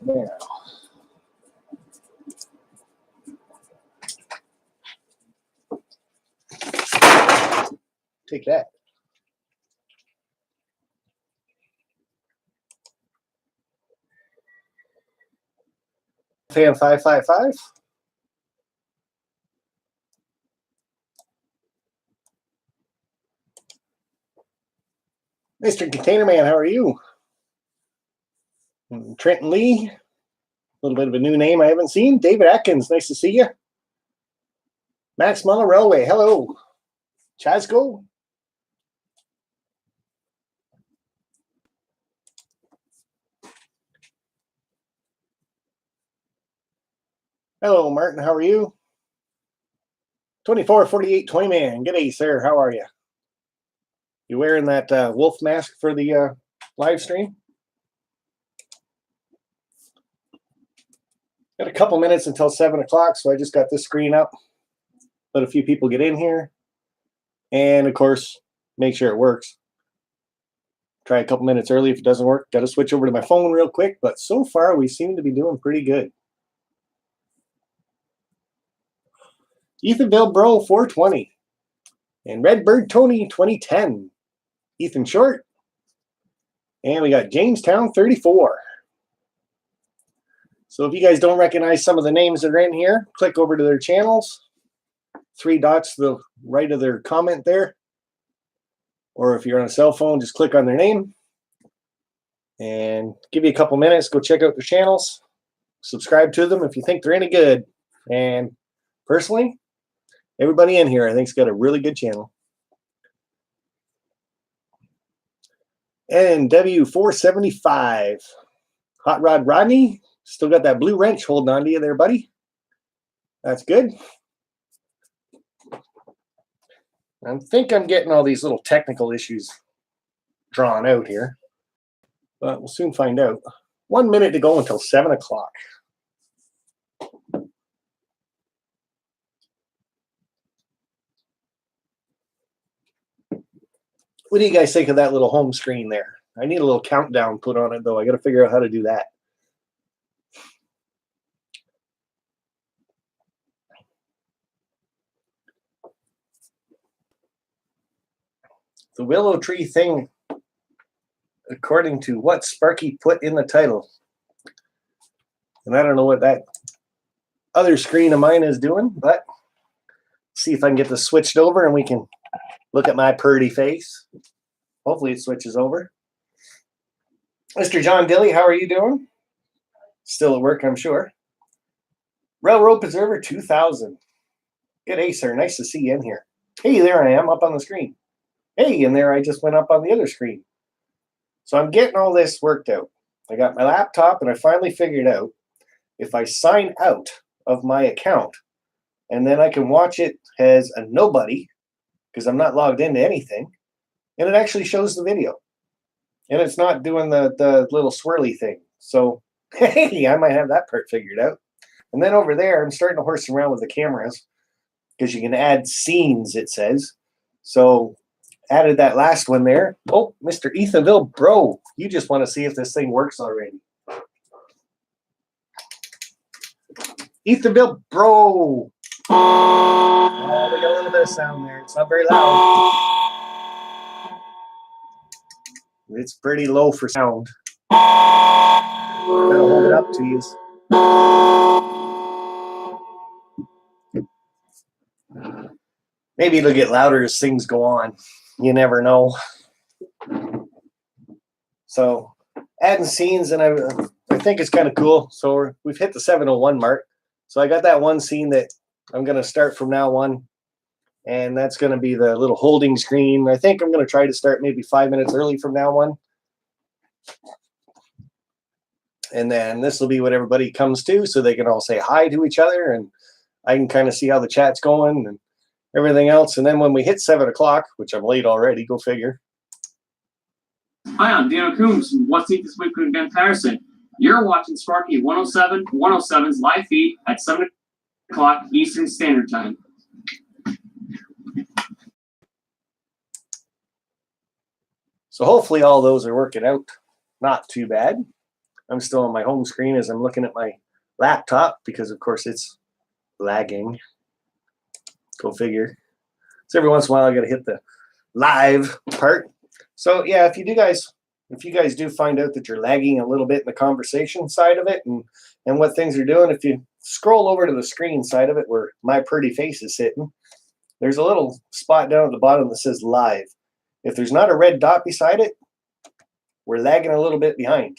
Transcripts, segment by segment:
There. Take that. Fan 555. Mr. Container Man, how are you? Trenton Lee, a little bit of a new name I haven't seen. David Atkins, nice to see you. Max Muller Railway, hello. Chasco. Hello, Martin, how are you? 2448 man, g'day, sir, how are you? You wearing that wolf mask for the live stream? Got a couple minutes until 7 o'clock, so I just got this screen up. Let a few people get in here. And, of course, make sure it works. Try a couple minutes early. If it doesn't work, got to switch over to my phone real quick. But so far, we seem to be doing pretty good. Ethanville Bro 420. And Redbird Tony 2010. Ethan Short. And we got Jamestown 34. So if you guys don't recognize some of the names that are in here, click over to their channels. 3 dots to the right of their comment there. Or if you're on a cell phone, just click on their name. And give you a couple minutes, go check out their channels. Subscribe to them if you think they're any good. And personally, everybody in here I think's got a really good channel. And W475. Hot Rod Rodney. Still got that blue wrench holding on to you there, buddy. That's good. I think I'm getting all these little technical issues drawn out here. But we'll soon find out. 1 minute to go until 7 o'clock. What do you guys think of that little home screen there? I need a little countdown put on it, though. I got to figure out how to do that. The willow tree thing, according to what Sparky put in the title. And I don't know what that other screen of mine is doing, but see if I can get this switched over and we can look at my purty face. Hopefully it switches over. Mr. John Dilly, how are you doing? Still at work, I'm sure. Railroad Preserver 2000. G'day, sir. Nice to see you in here. Hey, there I am up on the screen. Hey, and there I just went up on the other screen. So I'm getting all this worked out. I got my laptop and I finally figured out if I sign out of my account and then I can watch it as a nobody because I'm not logged into anything, and it actually shows the video. And it's not doing the little swirly thing. So, hey, I might have that part figured out. And then over there, I'm starting to horse around with the cameras because you can add scenes, it says. So, added that last one there. Oh, Mr. Ethanville Bro, you just want to see if this thing works already. Ethanville Bro. Oh, we got a little bit of sound there. It's not very loud. It's pretty low for sound. Gotta hold it up to you. Maybe it'll get louder as things go on. You never know. So, adding scenes, and I think it's kind of cool. So we've hit the 7:01 mark. So I got that one scene that I'm going to start from now on, and that's going to be the little holding screen. I think I'm going to try to start maybe 5 minutes early from now on. And then this will be what everybody comes to, so they can all say hi to each other, and I can kind of see how the chat's going and everything else. And then when we hit 7 o'clock, which I'm late already, go figure. Hi, I'm Daniel Coombs from What's Eat This Week with Ben Patterson. You're watching Sparky 107's live feed at 7 o'clock Eastern Standard Time. So hopefully all those are working out not too bad. I'm still on my home screen as I'm looking at my laptop because, of course, it's lagging. Go figure. So every once in a while, I got to hit the live part. So yeah, if you guys do find out that you're lagging a little bit in the conversation side of it and what things are doing, if you scroll over to the screen side of it where my pretty face is sitting, there's a little spot down at the bottom that says live. If there's not a red dot beside it, we're lagging a little bit behind.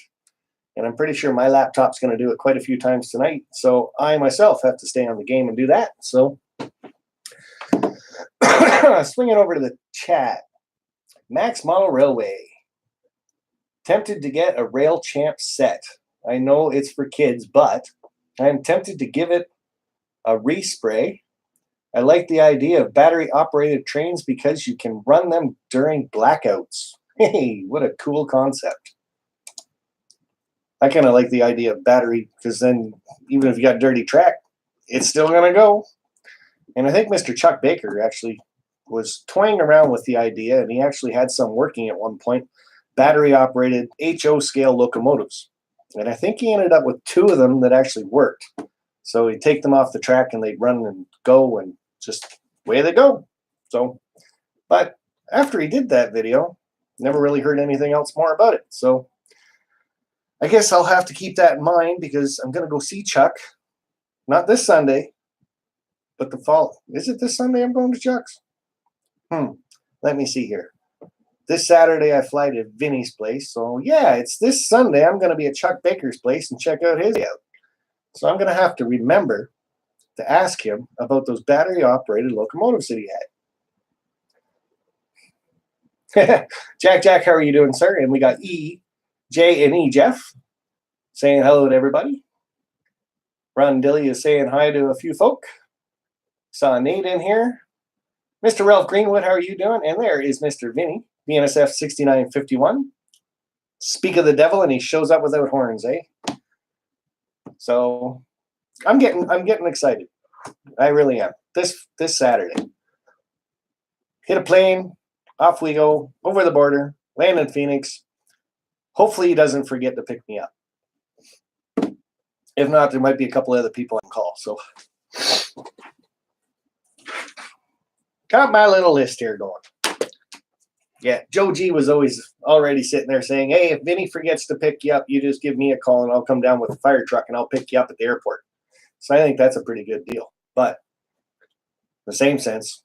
And I'm pretty sure my laptop's going to do it quite a few times tonight. So I myself have to stay on the game and do that. So swinging over to the chat. Max Model Railway. Tempted to get a Rail Champ set. I know it's for kids, but I'm tempted to give it a respray. I like the idea of battery-operated trains because you can run them during blackouts. Hey, what a cool concept. I kind of like the idea of battery because then even if you got dirty track, it's still going to go. And I think Mr. Chuck Baker actually was toying around with the idea, and he actually had some working at one point, battery-operated HO scale locomotives. And I think he ended up with 2 of them that actually worked. So he'd take them off the track and they'd run and go and just away they go. So, but after he did that video, never really heard anything else more about it. So I guess I'll have to keep that in mind because I'm going to go see Chuck. Not this Sunday, but the fall. Is it this Sunday I'm going to Chuck's? Let me see here. This Saturday I fly to Vinny's place. So yeah, it's this Sunday I'm going to be at Chuck Baker's place and check out his out. So I'm going to have to remember to ask him about those battery-operated locomotives that he had. Jack, how are you doing, sir? And we got E, J, and E, Jeff, saying hello to everybody. Ron Dilly is saying hi to a few folk. Saw Nate in here. Mr. Ralph Greenwood, how are you doing? And there is Mr. Vinny, BNSF 6951. Speak of the devil, and he shows up without horns, eh? So I'm getting excited. I really am. This Saturday. Hit a plane, off we go, over the border, land in Phoenix. Hopefully he doesn't forget to pick me up. If not, there might be a couple other people I can call. So got my little list here going. Yeah, Joe G was already sitting there saying, hey, if Vinny forgets to pick you up, you just give me a call and I'll come down with a fire truck and I'll pick you up at the airport. So I think that's a pretty good deal. But in the same sense,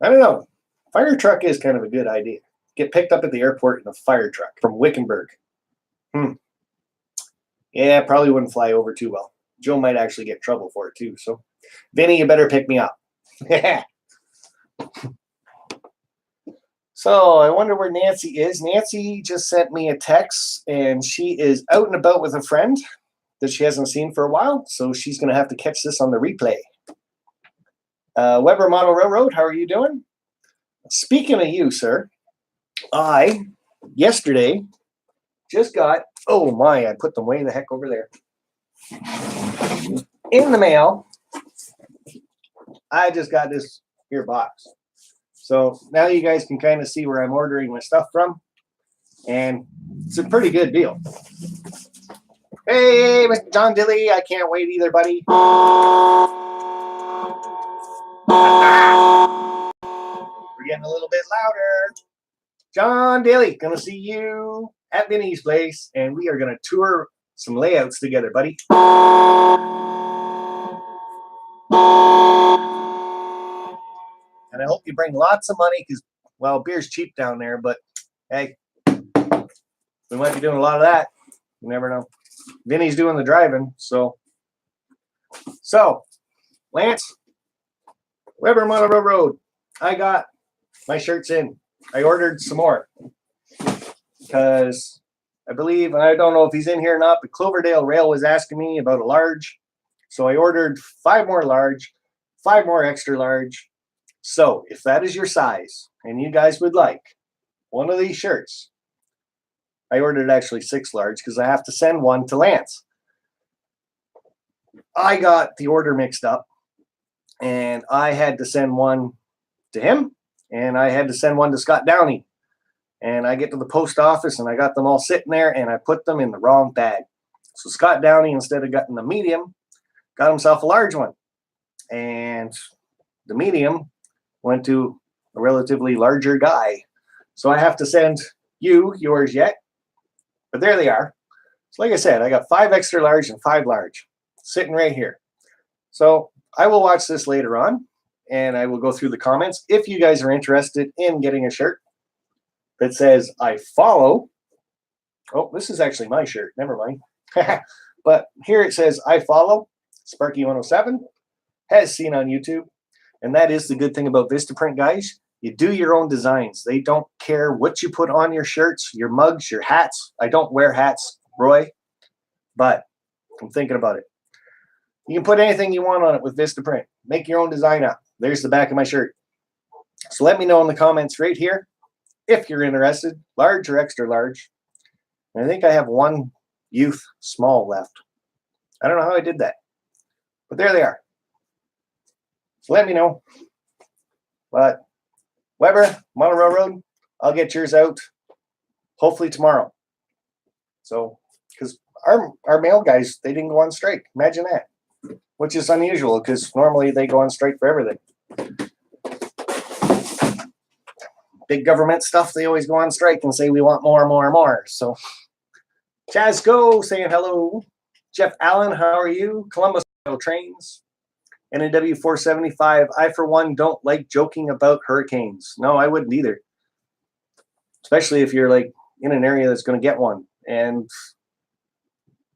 I don't know. Fire truck is kind of a good idea. Get picked up at the airport in a fire truck from Wickenburg. Yeah, probably wouldn't fly over too well. Joe might actually get in trouble for it too. So, Vinny, you better pick me up. So I wonder where Nancy is. Nancy just sent me a text, and she is out and about with a friend that she hasn't seen for a while. So she's going to have to catch this on the replay. Weber Model Railroad, how are you doing? Speaking of you, sir, I, yesterday, just got, oh my, I put them way the heck over there. In the mail, I just got this here box. So now you guys can kind of see where I'm ordering my stuff from. And it's a pretty good deal. Hey, Mr. John Dilly, I can't wait either, buddy. We're getting a little bit louder. John Dilly, gonna see you at Vinny's place, and we are gonna tour some layouts together, buddy. And I hope you bring lots of money because, well, beer's cheap down there, but hey, we might be doing a lot of that. You never know. Vinny's doing the driving, so Lance, Weber Model Railroad, I got my shirts in. I ordered some more because I believe, and I don't know if he's in here or not, but Cloverdale Rail was asking me about a large. So I ordered 5 more large, 5 more extra large. So if that is your size and you guys would like one of these shirts, I ordered actually 6 large because I have to send one to Lance. I got the order mixed up and I had to send one to him and I had to send one to Scott Downey. And I get to the post office and I got them all sitting there and I put them in the wrong bag. So Scott Downey, instead of getting the medium, got himself a large one. And the medium went to a relatively larger guy. So I have to send you yours yet. But there they are. So like I said, I got 5 extra large and 5 large sitting right here. So I will watch this later on and I will go through the comments. If you guys are interested in getting a shirt that says I follow. Oh, this is actually my shirt. Never mind. But here it says I follow Sparky 107, has seen on YouTube. And that is the good thing about Vistaprint, guys. You do your own designs. They don't care what you put on your shirts, your mugs, your hats. I don't wear hats, Roy, but I'm thinking about it. You can put anything you want on it with Vistaprint. Make your own design up. There's the back of my shirt. So let me know in the comments right here if you're interested, large or extra large. And I think I have 1 youth small left. I don't know how I did that, but there they are. So let me know. But Weber, Mono Railroad, I'll get yours out hopefully tomorrow. So, because our mail guys, they didn't go on strike. Imagine that. Which is unusual because normally they go on strike for everything. Big government stuff, they always go on strike and say we want more, more, more. So, Chaz Go saying hello. Jeff Allen, how are you? Columbus Trains. NAW 475. I, for one, don't like joking about hurricanes. No, I wouldn't either. Especially if you're like in an area that's going to get one. And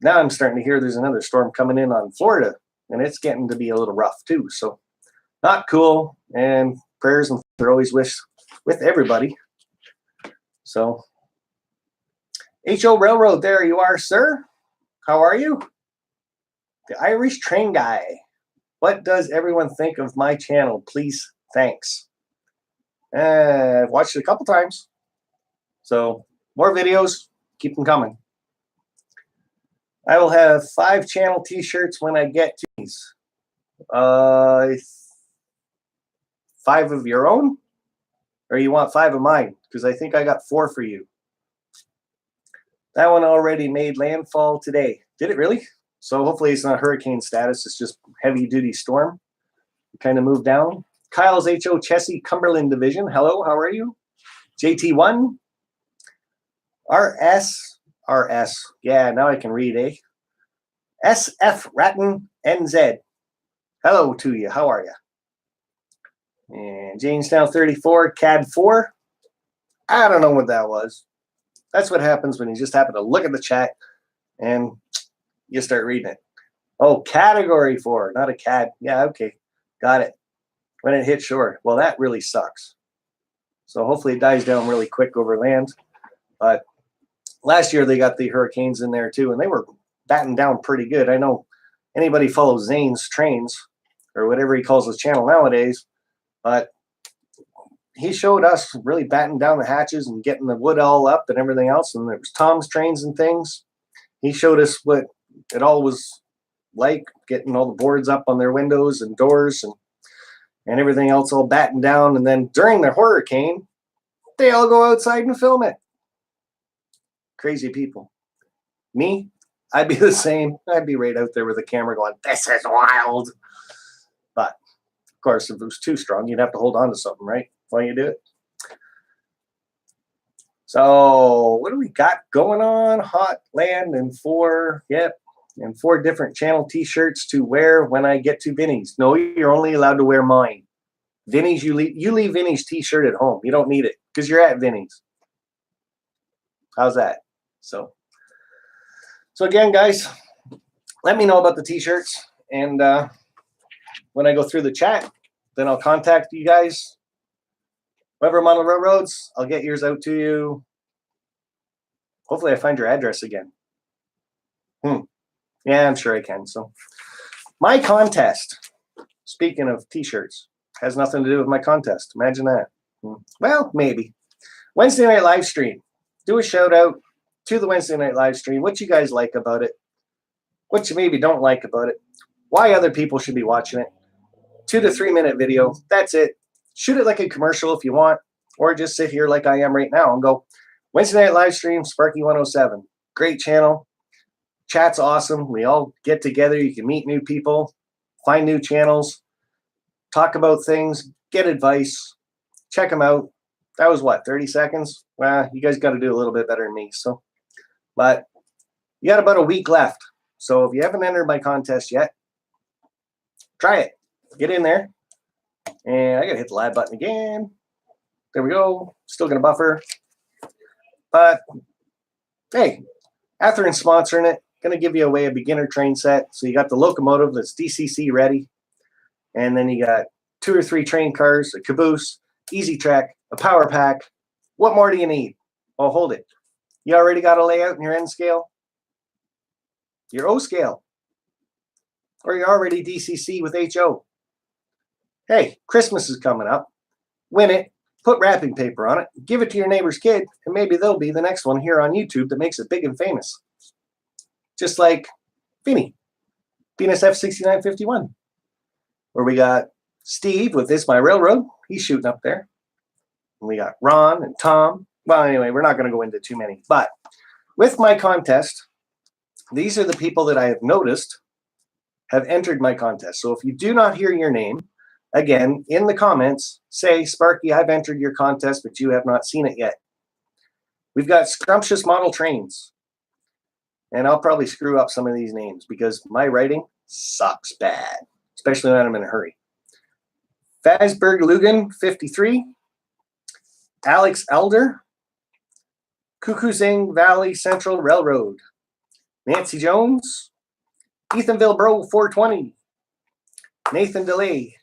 now I'm starting to hear there's another storm coming in on Florida. And it's getting to be a little rough too. So not cool. And prayers and they're always with everybody. So HO Railroad, there you are, sir. How are you? The Irish Train Guy. What does everyone think of my channel? Please, thanks. I've watched it a couple times. So more videos, keep them coming. I will have 5 channel t-shirts when I get to these. 5 of your own? Or you want 5 of mine? Because I think I got 4 for you. That one already made landfall today. Did it really? So hopefully it's not hurricane status. It's just heavy duty storm. Kind of moved down. Kyle's HO Chessie Cumberland Division. Hello, how are you? JT1. RS. Yeah, now I can read, eh? SF Ratton NZ. Hello to you. How are you? And Jamestown 34, CAD 4. I don't know what that was. That's what happens when you just happen to look at the chat and you start reading it. Oh, category 4, not a CAD. Yeah, okay. Got it. When it hit shore. Well, that really sucks. So hopefully it dies down really quick over land. But last year they got the hurricanes in there too, and they were batting down pretty good. I know anybody follows Zane's Trains or whatever he calls his channel nowadays, but he showed us really batting down the hatches and getting the wood all up and everything else. And there was Tom's Trains and things. He showed us what it all was like, getting all the boards up on their windows and doors and everything else all batting down. And then during the hurricane, they all go outside and film it. Crazy people. Me, I'd be the same. I'd be right out there with a camera going, this is wild. But, of course, if it was too strong, you'd have to hold on to something, right? While you do it. So, what do we got going on? Hot land and 4 different channel t-shirts to wear when I get to Vinny's. No, you're only allowed to wear mine. Vinny's, you leave Vinny's t-shirt at home. You don't need it because you're at Vinny's. How's that? So again, guys, let me know about the t-shirts. And when I go through the chat, then I'll contact you guys. Whoever Model Railroads, I'll get yours out to you. Hopefully I find your address again. Yeah, I'm sure I can. So my contest, speaking of t-shirts, has nothing to do with my contest. Imagine that. Well, maybe. Wednesday night live stream. Do a shout out to the Wednesday night live stream. What you guys like about it. What you maybe don't like about it. Why other people should be watching it. 2 to 3 minute video. That's it. Shoot it like a commercial if you want. or just sit here like I am right now and go, Wednesday night live stream, Sparky 107. Great channel. Chat's awesome. We all get together. You can meet new people, find new channels, talk about things, get advice, check them out. That was what, 30 seconds? Well, you guys got to do a little bit better than me. So, but you got about a week left. So if you haven't entered my contest yet, try it. Get in there. And I got to hit the live button again. There we go. Still going to buffer. But hey, Atheron's sponsoring it. Going to give you away a beginner train set. So you got the locomotive that's DCC ready. And then you got 2 or 3 train cars, a caboose, easy track, a power pack. What more do you need? Oh, hold it. You already got a layout in your N scale? Your O scale? Or you're already DCC with HO? Hey, Christmas is coming up. Win it. Put wrapping paper on it. Give it to your neighbor's kid. And maybe they'll be the next one here on YouTube that makes it big and famous. Just like Vinny. Venus F6951. Where we got Steve with This My Railroad. He's shooting up there. And we got Ron and Tom. Well, anyway, we're not going to go into too many. But with my contest, these are the people that I have noticed have entered my contest. So if you do not hear your name, again, in the comments, say, Sparky, I've entered your contest, but you have not seen it yet. We've got Scrumptious Model Trains. And I'll probably screw up some of these names because my writing sucks bad, especially when I'm in a hurry. Fazberg Lugan, 53. Alex Elder. Kukuzing Valley Central Railroad. Nancy Jones. Ethanville Bro, 420. Nathan DeLay.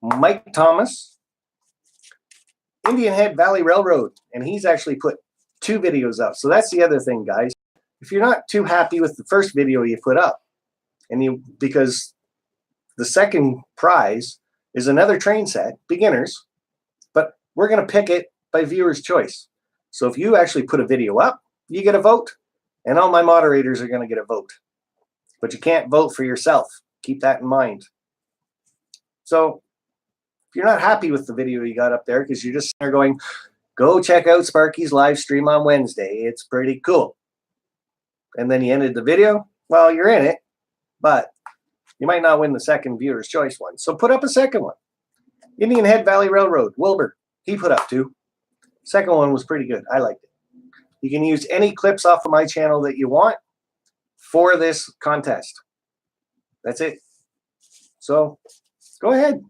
Mike Thomas. Indian Head Valley Railroad. And he's actually put 2 videos up. So that's the other thing, guys. If you're not too happy with the first video you put up, because the second prize is another train set, beginners, but we're going to pick it by viewer's choice. So if you actually put a video up, you get a vote, and all my moderators are going to get a vote. But you can't vote for yourself. Keep that in mind. So if you're not happy with the video you got up there, because you're just there going, go check out Sparky's live stream on Wednesday. It's pretty cool. And then you ended the video, well, you're in it, but you might not win the second viewer's choice one. So put up a second one. Indian Head Valley Railroad, Wilbur, he put up 2. Second one was pretty good. I liked it. You can use any clips off of my channel that you want for this contest. That's it. So go ahead,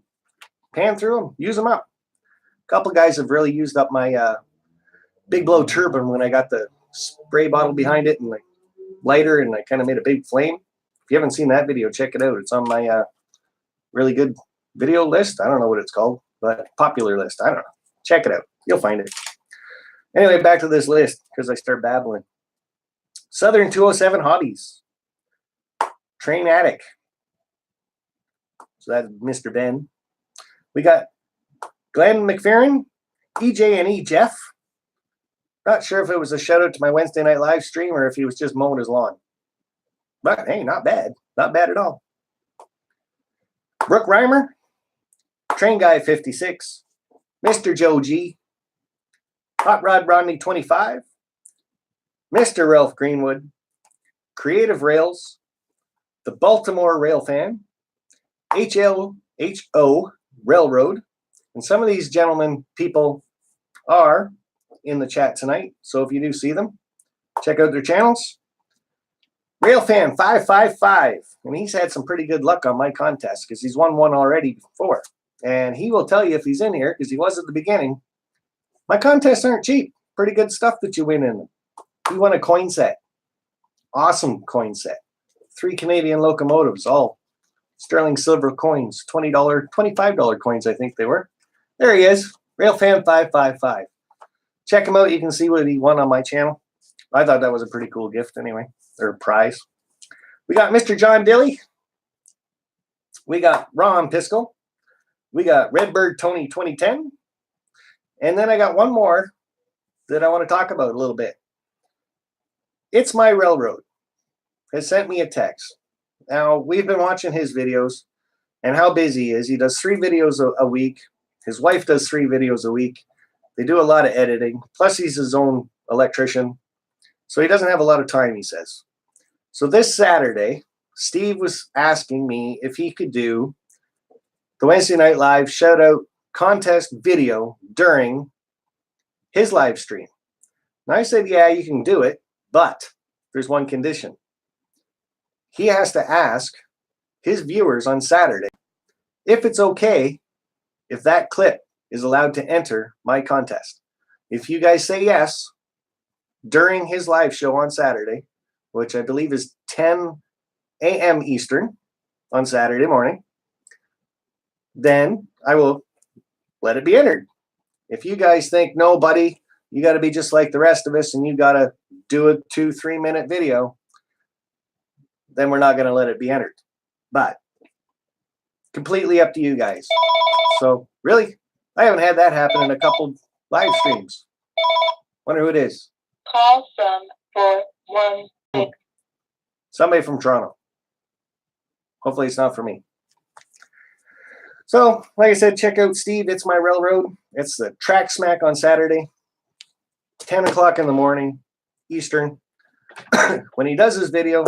pan through them, use them up. A couple guys have really used up my Big Blow turbine when I got the spray bottle behind it and like lighter, and I kind of made a big flame. If you haven't seen that video, check it out. It's on my really good video list. I don't know what it's called, but popular list. I don't know. Check it out. You'll find it. Anyway, back to this list because I start babbling. Southern 207 Hotties. Train Attic. So that's Mr. Ben. We got Glenn McFerrin, EJ and E Jeff. Not sure if it was a shout out to my Wednesday night live stream or if he was just mowing his lawn. But hey, not bad. Not bad at all. Brooke Reimer, Train Guy 56, Mr. Joe G, Hot Rod Rodney 25, Mr. Ralph Greenwood, Creative Rails, the Baltimore Rail Fan, HLHO Railroad, and some of these gentlemen, people are in the chat tonight. So if you do see them, check out their channels. Railfan 555, and he's had some pretty good luck on my contest because he's won one already before. And he will tell you if he's in here because he was at the beginning. My contests aren't cheap. Pretty good stuff that you win in them. He won a coin set. Awesome coin set. 3 Canadian locomotives, all sterling silver coins, $20, $25 coins, I think they were. There he is, Railfan 555. Check him out. You can see what he won on my channel. I thought that was a pretty cool gift anyway, or prize. We got Mr. John Dilly. We got Ron Piskel. We got Redbird Tony 2010. And then I got one more that I want to talk about a little bit. It's My Railroad has sent me a text. Now, we've been watching his videos and how busy he is. He does 3 videos a week. His wife does 3 videos a week. They do a lot of editing. Plus, he's his own electrician. So he doesn't have a lot of time, he says. So this Saturday, Steve was asking me if he could do the Wednesday Night Live shout out contest video during his live stream. And I said, yeah, you can do it, but there's one condition. He has to ask his viewers on Saturday if it's okay if that clip is allowed to enter my contest. If you guys say yes during his live show on Saturday, which I believe is 10 a.m. Eastern on Saturday morning, then I will let it be entered. If you guys think, no, buddy, you got to be just like the rest of us and you got to do a 2-3 minute video, then we're not going to let it be entered. But completely up to you guys. So really, I haven't had that happen in a couple live streams. Wonder who it is. Call from 416. Somebody from Toronto. Hopefully it's not for me. So, like I said, check out Steve. It's My Railroad. It's the track smack on Saturday, 10 o'clock in the morning, Eastern. When he does his video,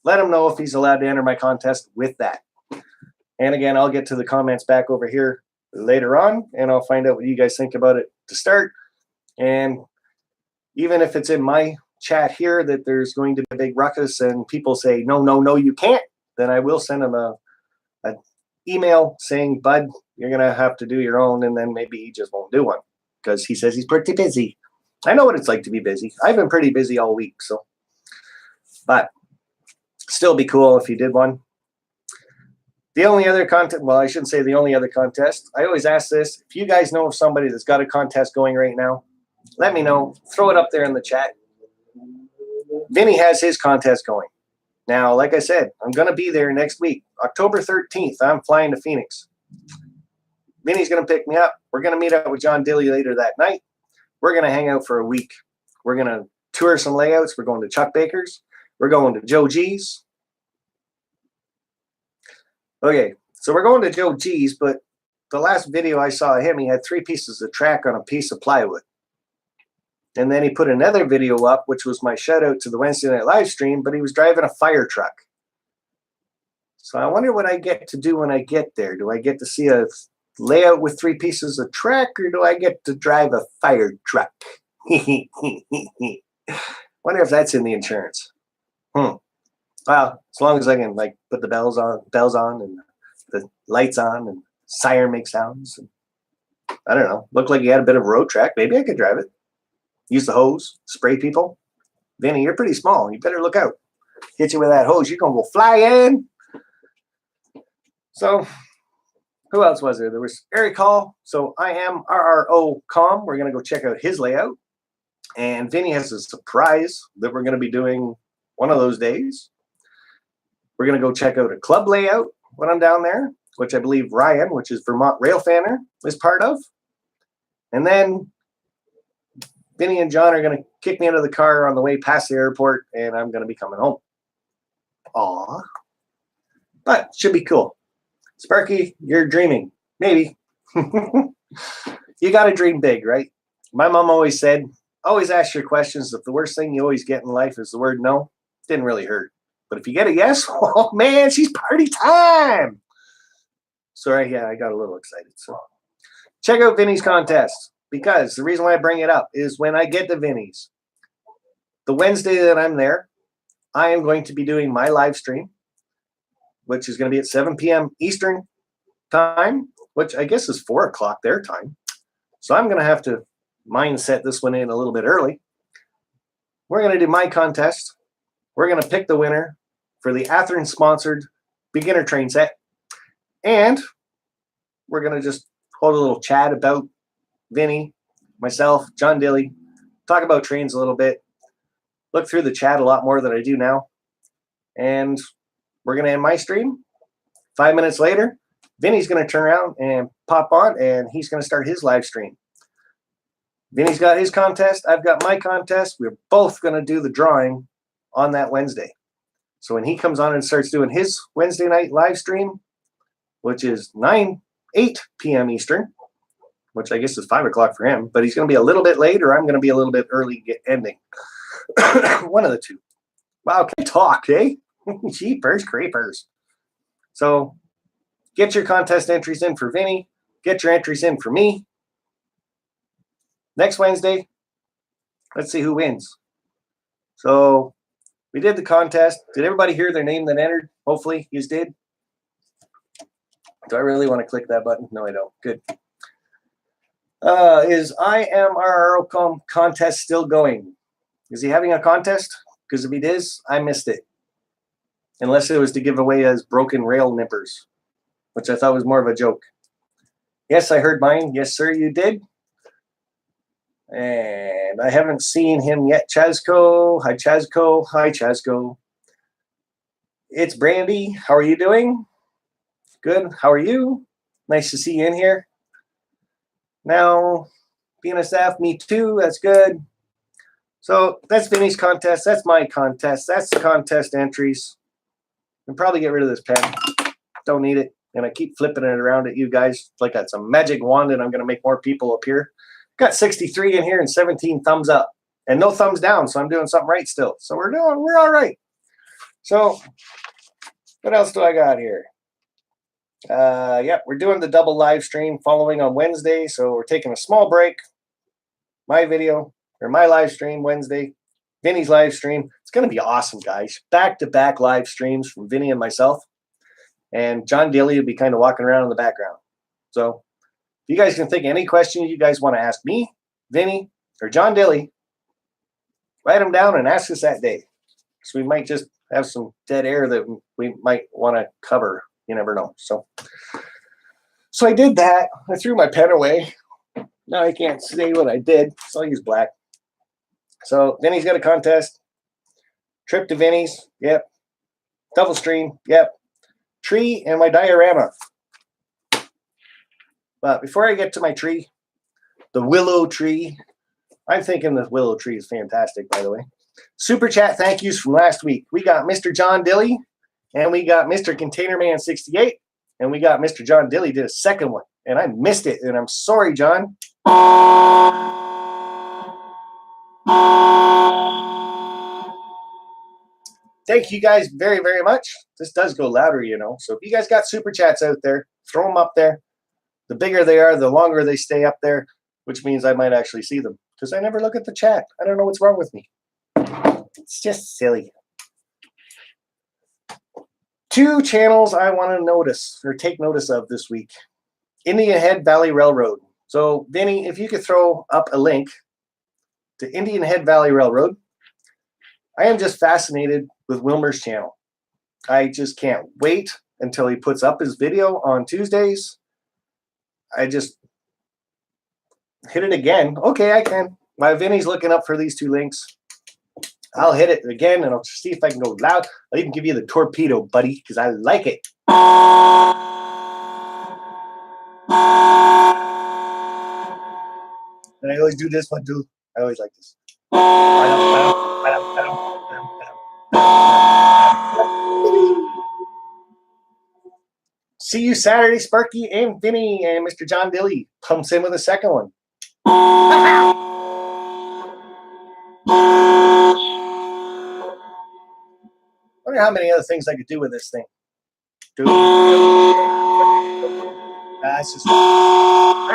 let him know if he's allowed to enter my contest with that. And again, I'll get to the comments back over here later on, and I'll find out what you guys think about it to start. And even if it's in my chat here that there's going to be a big ruckus and people say, no, no, no, you can't, then I will send him a email saying, bud, you're going to have to do your own, and then maybe he just won't do one because he says he's pretty busy. I know what it's like to be busy. I've been pretty busy all week, so. But still be cool if he did one. The only other contest, well, I shouldn't say the only other contest. I always ask this. If you guys know of somebody that's got a contest going right now, let me know. Throw it up there in the chat. Vinny has his contest going. Now, like I said, I'm going to be there next week. October 13th, I'm flying to Phoenix. Vinny's going to pick me up. We're going to meet up with John Dilly later that night. We're going to hang out for a week. We're going to tour some layouts. We're going to Chuck Baker's. We're going to Joe G's. Okay, so we're going to Joe G's, but the last video I saw of him, he had 3 pieces of track on a piece of plywood. And then he put another video up, which was my shout out to the Wednesday night live stream, but he was driving a fire truck. So I wonder what I get to do when I get there. Do I get to see a layout with 3 pieces of track, or do I get to drive a fire truck? Wonder if that's in the insurance. Well, as long as I can like put the bells on and the lights on and siren make sounds. And, I don't know. Looked like he had a bit of road track. Maybe I could drive it. Use the hose, spray people. Vinny, you're pretty small. You better look out. Hit you with that hose, you're gonna go fly in. So, who else was there? There was Eric Hall. So I am RRO.com. We're gonna go check out his layout. And Vinny has a surprise that we're gonna be doing one of those days. We're gonna go check out a club layout when I'm down there, which I believe Ryan, which is Vermont Rail Fanner, is part of. And then Vinny and John are going to kick me out of the car on the way past the airport, and I'm going to be coming home. Aw. But should be cool. Sparky, you're dreaming. Maybe. You got to dream big, right? My mom always said, always ask your questions. If the worst thing you always get in life is the word no, didn't really hurt. But if you get a yes, oh man, she's party time. Sorry, yeah, I got a little excited. So check out Vinny's contest. Because the reason why I bring it up is when I get to Vinny's, the Wednesday that I'm there, I am going to be doing my live stream, which is going to be at 7 p.m. Eastern time, which I guess is 4 o'clock their time. So I'm going to have to mindset this one in a little bit early. We're going to do my contest. We're going to pick the winner for the Athearn-sponsored beginner train set. And we're going to just hold a little chat about Vinny, myself, John Dilly, talk about trains a little bit, look through the chat a lot more than I do now. And we're going to end my stream. 5 minutes later, Vinny's going to turn around and pop on, and he's going to start his live stream. Vinny's got his contest. I've got my contest. We're both going to do the drawing on that Wednesday. So when he comes on and starts doing his Wednesday night live stream, which is 8 p.m. Eastern, which I guess is 5 o'clock for him, but he's going to be a little bit late or I'm going to be a little bit early ending. One of the two. Wow, can I talk, eh? Jeepers creepers. So get your contest entries in for Vinny. Get your entries in for me. Next Wednesday, let's see who wins. So we did the contest. Did everybody hear their name that entered? Hopefully you did. Do I really want to click that button? No, I don't. Good. Is IMRRO contest still going? Is he having a contest? Because if he is, I missed it. Unless it was to give away his broken rail nippers, which I thought was more of a joke. Yes, I heard mine. Yes, sir, you did. And I haven't seen him yet. Chazko. Hi, Chazko. Hi, Chazko. It's Brandy. How are you doing? Good. How are you? Nice to see you in here. Now, BNSF, me too. That's good. So that's Vinny's contest. That's my contest. That's the contest entries. I'll probably get rid of this pen. Don't need it. And I keep flipping it around at you guys like that's a magic wand and I'm going to make more people appear. Got 63 in here and 17 thumbs up. And no thumbs down, so I'm doing something right still. So we're all right. So what else do I got here? Yep, we're doing the double live stream following on Wednesday. So we're taking a small break. My video, or my live stream Wednesday. Vinny's live stream. It's going to be awesome, guys. Back-to-back live streams from Vinny and myself. And John Daly will be kind of walking around in the background. So if you guys can think of any questions you guys want to ask me, Vinny, or John Daly, write them down and ask us that day. So we might just have some dead air that we might want to cover. You never know. So I did that. I threw my pen away. Now I can't say what I did, so I'll use black. So Vinny's got a contest. Trip to Vinny's. Yep. Double stream. Yep. Tree and my diorama. But before I get to my tree, the willow tree, I'm thinking the willow tree is fantastic, by the way. Super chat thank yous from last week. We got Mr. John Dilly, and we got Mr. Containerman 68, and we got Mr. John Dilly did a second one, and I missed it, and I'm sorry, John. Thank you guys very, very much. This does go louder, you know. So if you guys got super chats out there, throw them up there. The bigger they are, the longer they stay up there, which means I might actually see them because I never look at the chat. I don't know what's wrong with me. It's just silly. 2 channels I want to notice or take notice of this week. Indian Head Valley Railroad. So, Vinny, if you could throw up a link to Indian Head Valley Railroad. I am just fascinated with Wilmer's channel. I just can't wait until he puts up his video on Tuesdays. I just hit it again. Okay, I can. My Vinny's looking up for these 2 links. I'll hit it again, and I'll see if I can go loud. I'll even give you the torpedo, buddy, because I like it. And I always do this one, too. I always like this. See you Saturday, Sparky and Vinny, and Mr. John Dilly pumps in with a second one. Wonder how many other things I could do with this thing. That's just wrong.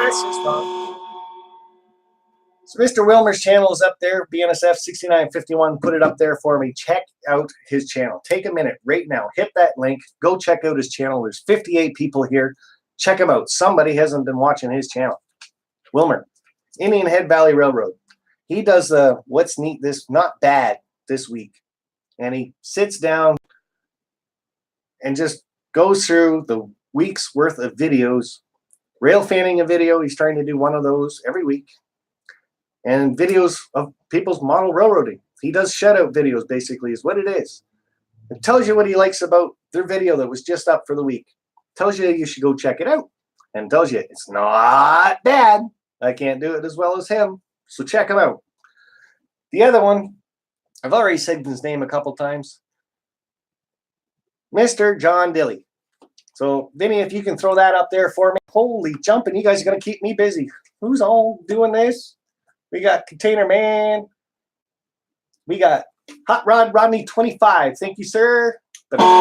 So Mr. Wilmer's channel is up there. BNSF 6951 put it up there for me. Check out his channel. Take a minute right now. Hit that link. Go check out his channel. There's 58 people here. Check him out. Somebody hasn't been watching his channel. Wilmer, Indian Head Valley Railroad. He does the what's neat this, not bad this week. And he sits down and just goes through the week's worth of videos. Rail fanning a video. He's trying to do one of those every week. And videos of people's model railroading. He does shutout videos, basically, is what it is. It tells you what he likes about their video that was just up for the week. Tells you should go check it out. And tells you it's not bad. I can't do it as well as him. So check him out. The other one, I've already said his name a couple times. Mr. John Dilly. So, Vinny, if you can throw that up there for me. Holy jumping, you guys are going to keep me busy. Who's all doing this? We got Container Man. We got Hot Rod Rodney 25. Thank you, sir. But I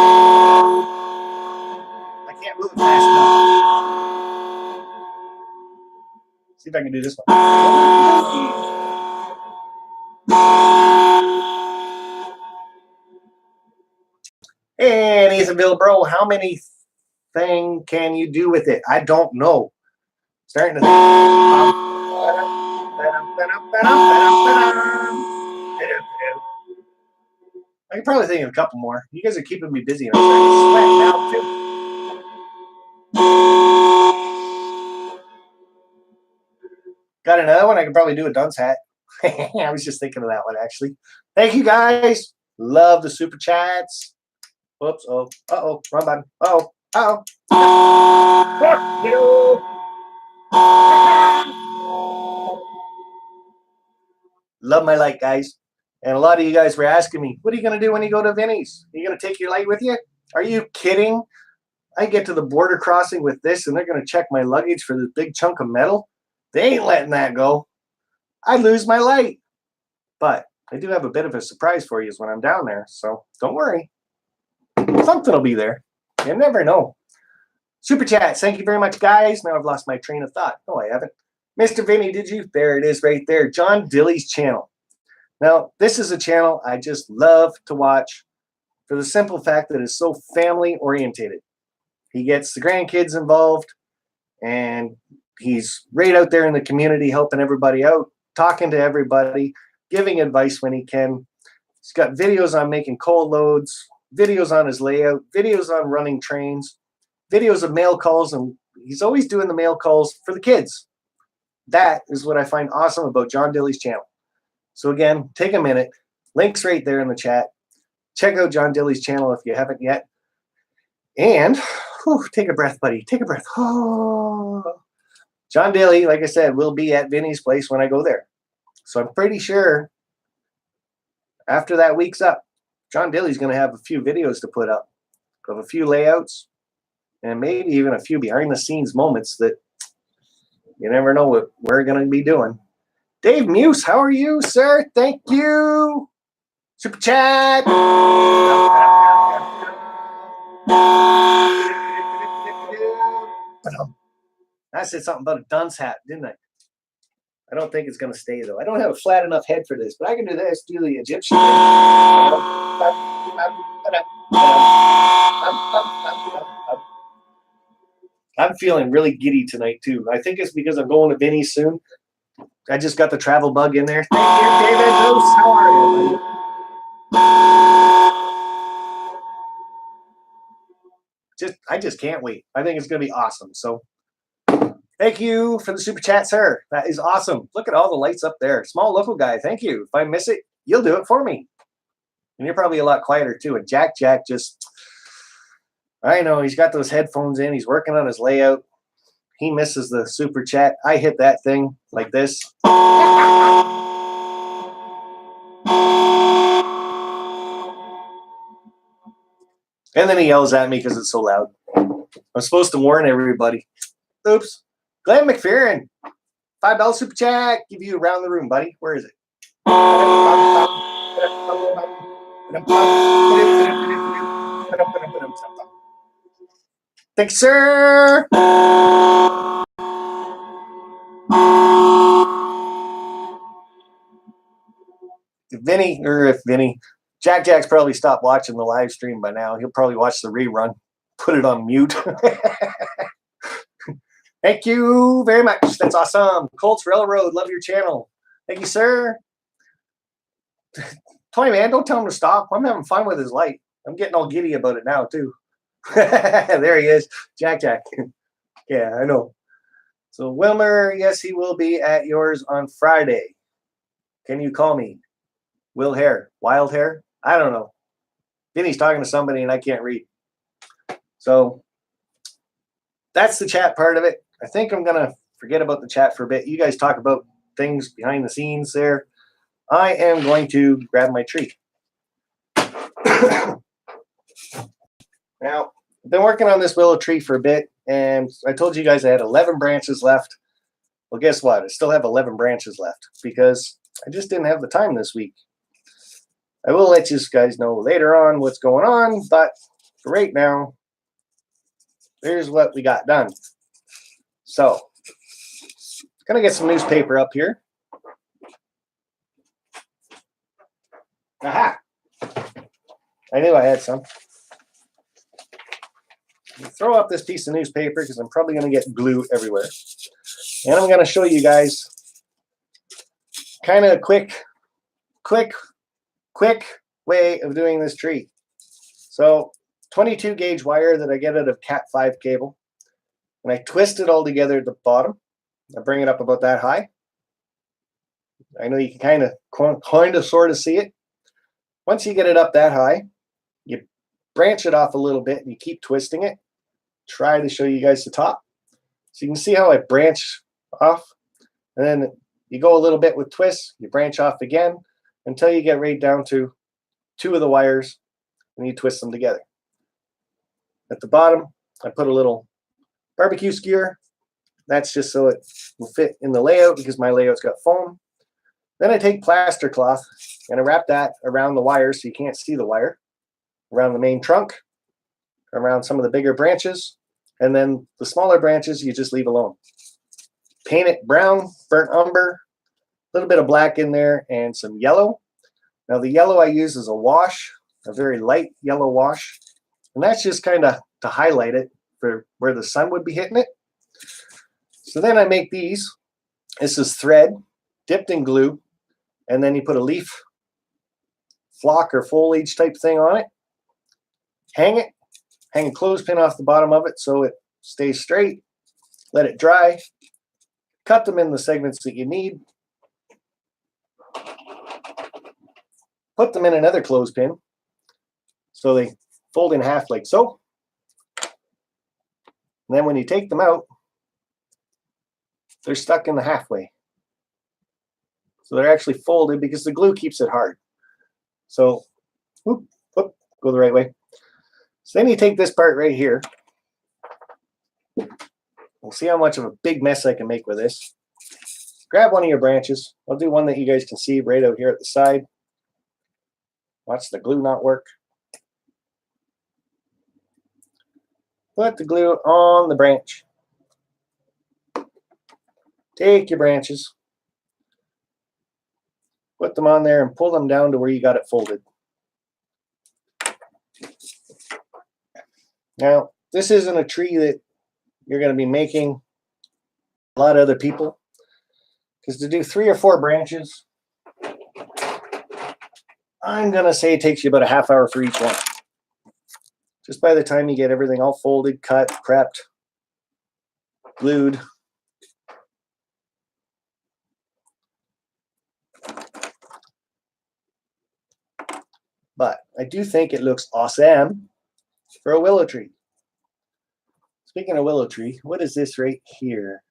can't move it fast enough. See if I can do this one. And Ethanville, bro, how many thing can you do with it? I don't know. Starting to I can probably think of a couple more. You guys are keeping me busy. And I'm starting to sweat now too. Got another one. I could probably do a dunce hat. I was just thinking of that one actually. Thank you guys. Love the super chats. Whoops. Oh. Uh-oh. Wrong button. Uh-oh. Uh-oh. Fuck you. Love my light, guys. And a lot of you guys were asking me, what are you going to do when you go to Vinny's? Are you going to take your light with you? Are you kidding? I get to the border crossing with this, and they're going to check my luggage for this big chunk of metal. They ain't letting that go. I lose my light. But I do have a bit of a surprise for you when I'm down there, so don't worry. Something will be there. You never know. Super chats, thank you very much, guys. Now I've lost my train of thought. No, I haven't. Mr. Vinny, did you? There it is right there. John Dilly's channel. Now, this is a channel I just love to watch for the simple fact that it's so family-orientated. He gets the grandkids involved, and he's right out there in the community helping everybody out, talking to everybody, giving advice when he can. He's got videos on making coal loads, videos on his layout, videos on running trains, videos of mail calls, and he's always doing the mail calls for the kids. That is what I find awesome about John Dilly's channel. So again, take a minute. Link's right there in the chat. Check out John Dilly's channel if you haven't yet. And take a breath, buddy. Take a breath. Oh. John Dilly, like I said, will be at Vinny's place when I go there. So I'm pretty sure after that week's up, John Dilly's going to have a few videos to put up of a few layouts and maybe even a few behind-the-scenes moments that you never know what we're going to be doing. Dave Muse, how are you, sir? Thank you. Super chat. I said something about a dunce hat, didn't I? I don't think it's going to stay, though. I don't have a flat enough head for this, but I can do this, do the Egyptian thing. I'm feeling really giddy tonight, too. I think it's because I'm going to Vinny's soon. I just got the travel bug in there. Thank you, David. How are you, buddy? I just can't wait. I think it's going to be awesome. So thank you for the super chat, sir. That is awesome. Look at all the lights up there. Small local guy. Thank you. If I miss it, you'll do it for me. And you're probably a lot quieter, too. And Jack just, I know, he's got those headphones in. He's working on his layout. He misses the super chat. I hit that thing like this. And then he yells at me because it's so loud. I'm supposed to warn everybody. Oops. Glenn McPherson, $5 super chat. Give you around the room, buddy. Where is it? Thanks, sir. If Vinny, Jack's probably stopped watching the live stream by now. He'll probably watch the rerun, put it on mute. Thank you very much. That's awesome. Colts Railroad, love your channel. Thank you, sir. Toy man, don't tell him to stop. I'm having fun with his light. I'm getting all giddy about it now, too. There he is. Jack. Yeah, I know. So Wilmer, yes, he will be at yours on Friday. Can you call me? Will Hair. Wild Hair? I don't know. Vinny's talking to somebody and I can't read. So that's the chat part of it. I think I'm going to forget about the chat for a bit. You guys talk about things behind the scenes there. I am going to grab my tree. Now, I've been working on this willow tree for a bit, and I told you guys I had 11 branches left. Well, guess what? I still have 11 branches left because I just didn't have the time this week. I will let you guys know later on what's going on, but for right now, here's what we got done. So, gonna get some newspaper up here. Aha! I knew I had some. Throw up this piece of newspaper because I'm probably going to get glue everywhere. And I'm going to show you guys kind of a quick way of doing this tree. So 22 gauge wire that I get out of Cat 5 cable. And I twist it all together at the bottom. I bring it up about that high. I know you can kind of sort of see it. Once you get it up that high, you branch it off a little bit and you keep twisting it. Try to show you guys the top. So you can see how I branch off. And then you go a little bit with twists, you branch off again until you get right down to 2 of the wires and you twist them together. At the bottom, I put a little barbecue skewer. That's just so it will fit in the layout because my layout's got foam. Then I take plaster cloth and I wrap that around the wire so you can't see the wire, around the main trunk, around some of the bigger branches, and then the smaller branches you just leave alone. Paint it brown, burnt umber, a little bit of black in there, and some yellow. Now the yellow I use is a wash, a very light yellow wash, and that's just kind of to highlight it for where the sun would be hitting it. So then I make these. This is thread dipped in glue, and then you put a leaf flock or foliage type thing on it. Hang it. Hang a clothespin off the bottom of it so it stays straight. Let it dry. Cut them in the segments that you need. Put them in another clothespin so they fold in half like so. And then when you take them out, they're stuck in the halfway. So they're actually folded because the glue keeps it hard. So, whoop, whoop, go the right way. So then you take this part right here. We'll see how much of a big mess I can make with this. Grab one of your branches. I'll do one that you guys can see right out here at the side. Watch the glue not work. Put the glue on the branch. Take your branches. Put them on there and pull them down to where you got it folded. Now, this isn't a tree that you're going to be making a lot of other people, because to do 3 or 4 branches, I'm going to say it takes you about a half hour for each one. Just by the time you get everything all folded, cut, prepped, glued. But I do think it looks awesome for a willow tree. Speaking of willow tree, what is this right here?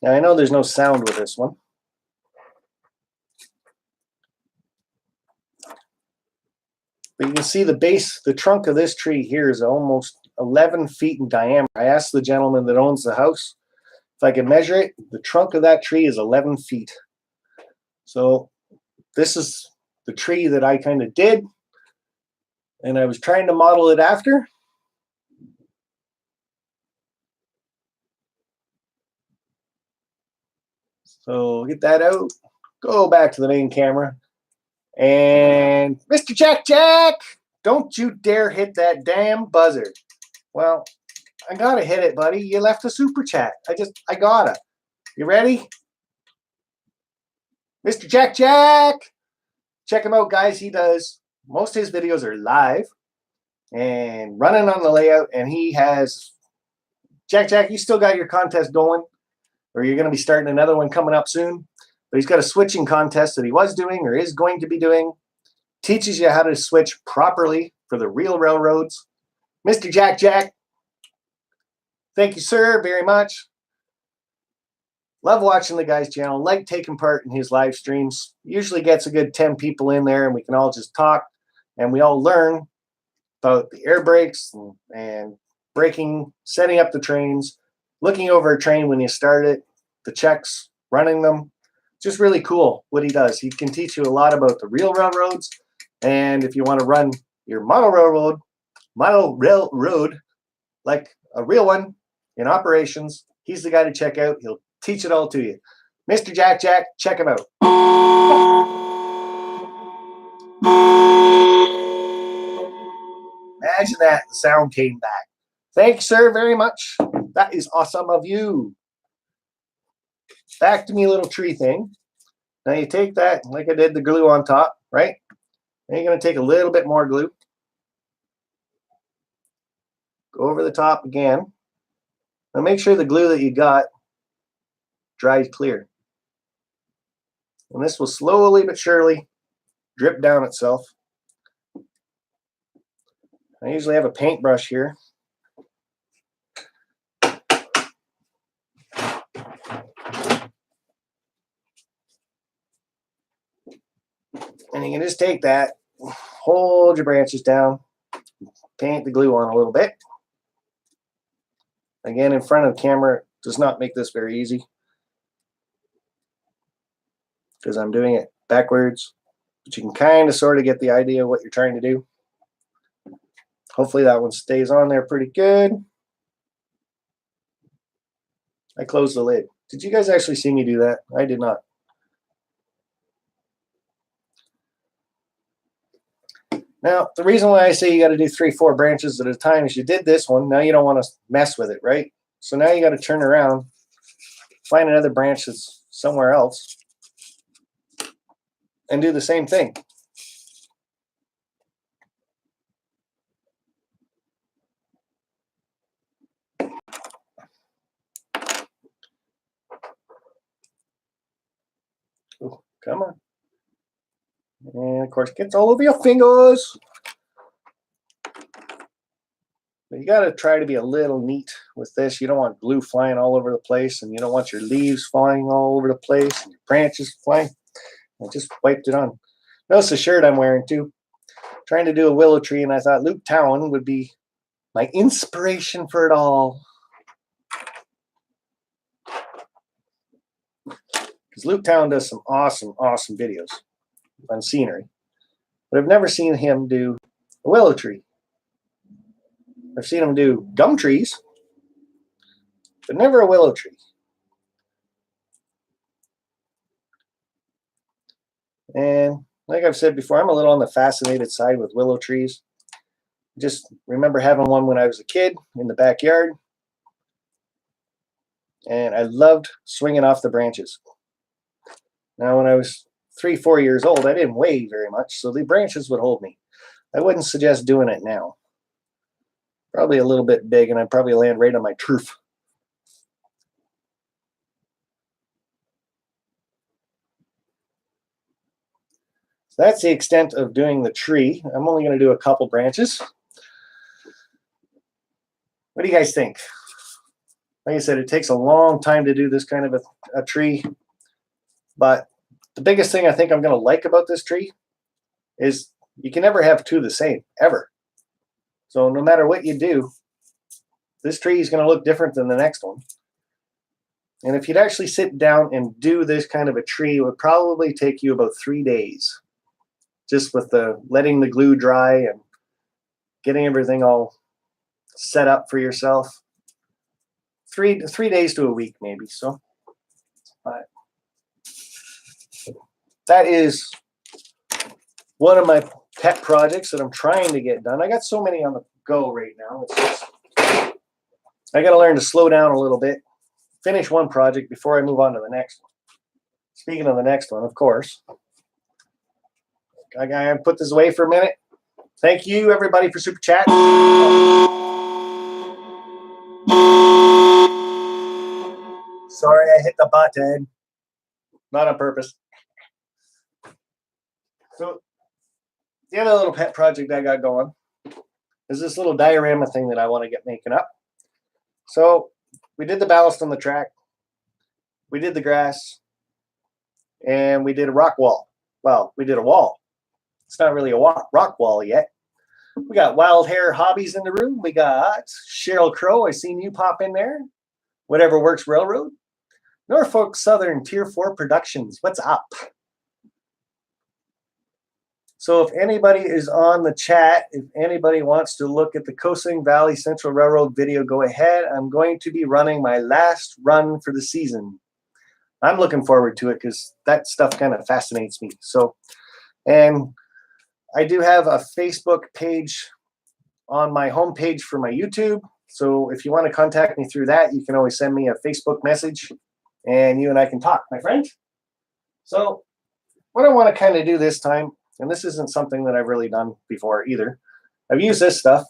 Now I know there's no sound with this one. But you can see the base, the trunk of this tree here is almost 11 feet in diameter. I asked the gentleman that owns the house if I could measure it. The trunk of that tree is 11 feet. So this is the tree that I kind of did, and I was trying to model it after. So get that out, go back to the main camera, and Mr. Jack, don't you dare hit that damn buzzer. Well, I gotta hit it, buddy. You left a super chat. I gotta. You ready? Mr. Jack! Check him out, guys. He does, most of his videos are live and running on the layout, and he has, Jack, you still got your contest going, or you're going to be starting another one coming up soon, but he's got a switching contest that he was doing or is going to be doing. Teaches you how to switch properly for the real railroads. Mr. Jack, thank you, sir, very much. Love watching the guy's channel, like taking part in his live streams. Usually gets a good 10 people in there, and we can all just talk, and we all learn about the air brakes and braking, setting up the trains, looking over a train when you start it, the checks, running them. Just really cool what he does. He can teach you a lot about the real railroads, and if you want to run your model railroad like a real one in operations, he's the guy to check out. He'll teach it all to you. Mr. Jack, check him out. Imagine that, the sound came back. Thank you, sir, very much. That is awesome of you. Back to me little tree thing. Now you take that, like I did the glue on top, right? Then you're going to take a little bit more glue. Go over the top again. Now make sure the glue that you got dries clear. And this will slowly but surely drip down itself. I usually have a paintbrush here. And you can just take that, hold your branches down, paint the glue on a little bit. Again, in front of the camera does not make this very easy because I'm doing it backwards, but you can kind of sort of get the idea of what you're trying to do. Hopefully that one stays on there pretty good. I closed the lid. Did you guys actually see me do that? I did not. Now, the reason why I say you got to do 3-4 branches at a time is you did this one. Now you don't want to mess with it, right? So now you got to turn around, find another branch that's somewhere else, and do the same thing. Ooh, come on. And of course, it gets all over your fingers. But you got to try to be a little neat with this. You don't want glue flying all over the place, and you don't want your leaves flying all over the place, and your branches flying. I just wiped it on. Notice the shirt I'm wearing too. Trying to do a willow tree, and I thought Luke Towan would be my inspiration for it all. Because Luke Towan does some awesome, awesome videos on scenery. But I've never seen him do a willow tree. I've seen him do gum trees, but never a willow tree. And like I've said before, I'm a little on the fascinated side with willow trees. Just remember having one when I was a kid in the backyard. And I loved swinging off the branches. Now, when I was 3-4 years old, I didn't weigh very much, so the branches would hold me. I wouldn't suggest doing it now. Probably a little bit big, and I'd probably land right on my turf. So that's the extent of doing the tree. I'm only going to do a couple branches. What do you guys think? Like I said, it takes a long time to do this kind of a tree, but the biggest thing I think I'm going to like about this tree is you can never have two the same, ever. So no matter what you do, this tree is going to look different than the next one. And if you'd actually sit down and do this kind of a tree, it would probably take you about 3 days, just with the letting the glue dry and getting everything all set up for yourself. 3 days to a week, maybe. So, but that is one of my pet projects that I'm trying to get done. I got so many on the go right now. It's just, I got to learn to slow down a little bit, finish one project before I move on to the next one. Speaking of the next one, of course, I gotta put this away for a minute. Thank you, everybody, for super chat. Sorry, I hit the button. Not on purpose. So, the other little pet project I got going is this little diorama thing that I want to get making up. So, we did the ballast on the track. We did the grass. And we did a rock wall. Well, we did a wall. It's not really a rock wall yet. We got Wild Hair Hobbies in the room. We got Cheryl Crow. I seen you pop in there. Whatever Works Railroad. Norfolk Southern Tier 4 Productions. What's up? So if anybody is on the chat, if anybody wants to look at the Coasting Valley Central Railroad video, go ahead. I'm going to be running my last run for the season. I'm looking forward to it because that stuff kind of fascinates me. So, and I do have a Facebook page on my homepage for my YouTube. So if you want to contact me through that, you can always send me a Facebook message and you and I can talk, my friend. So what I want to kind of do this time, and this isn't something that I've really done before either. I've used this stuff.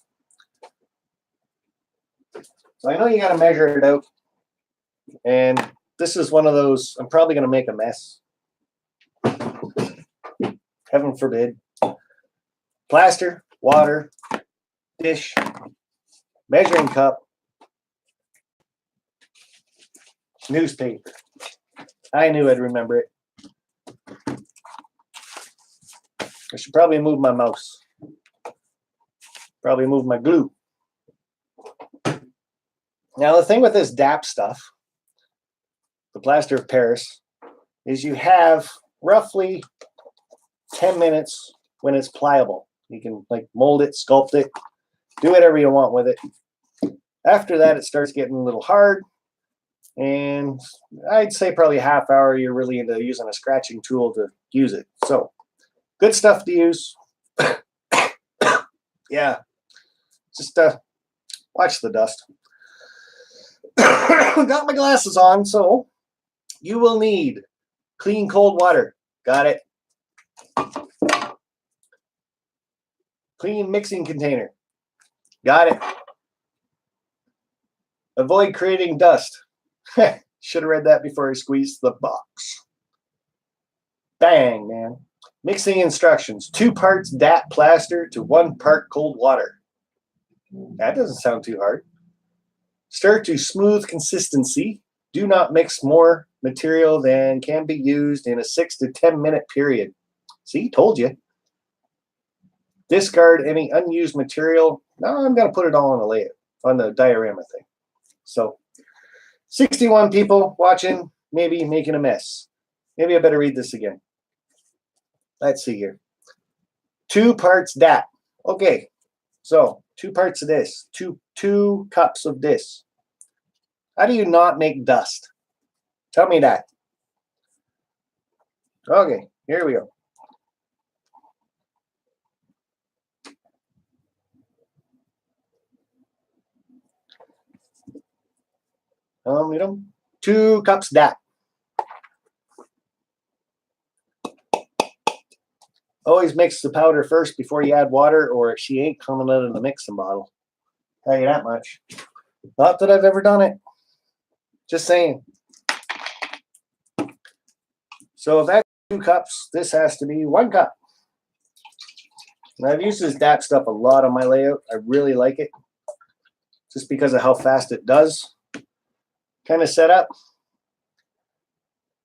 So I know you got to measure it out. And this is one of those, I'm probably going to make a mess. Heaven forbid. Plaster, water, dish, measuring cup, newspaper. I knew I'd remember it. I should probably move my mouse. Probably move my glue. Now the thing with this DAP stuff, the plaster of Paris, is you have roughly 10 minutes when it's pliable. You can like mold it, sculpt it, do whatever you want with it. After that, it starts getting a little hard. And I'd say probably a half hour, you're really into using a scratching tool to use it. So good stuff to use. Yeah. Just watch the dust. Got my glasses on, so you will need clean cold water. Got it. Clean mixing container. Got it. Avoid creating dust. Should have read that before I squeezed the box. Bang, man. Mixing instructions. 2 parts DAP plaster to 1 part cold water. That doesn't sound too hard. Stir to smooth consistency. Do not mix more material than can be used in a 6 to 10 minute period. See, told you. Discard any unused material. No, I'm going to put it all on the layout, on the diorama thing. So 61 people watching, maybe making a mess. Maybe I better read this again. Let's see here. 2 parts DAP. Okay, so 2 parts of this, two cups of this. How do you not make dust? Tell me that. Okay, here we go. You know, 2 cups DAP. Always mix the powder first before you add water, or she ain't coming out of the mixing bottle. Tell you that much. Not that I've ever done it. Just saying. So if that's 2 cups, this has to be 1 cup. And I've used this DAP stuff a lot on my layout. I really like it. Just because of how fast it does. Kind of set up.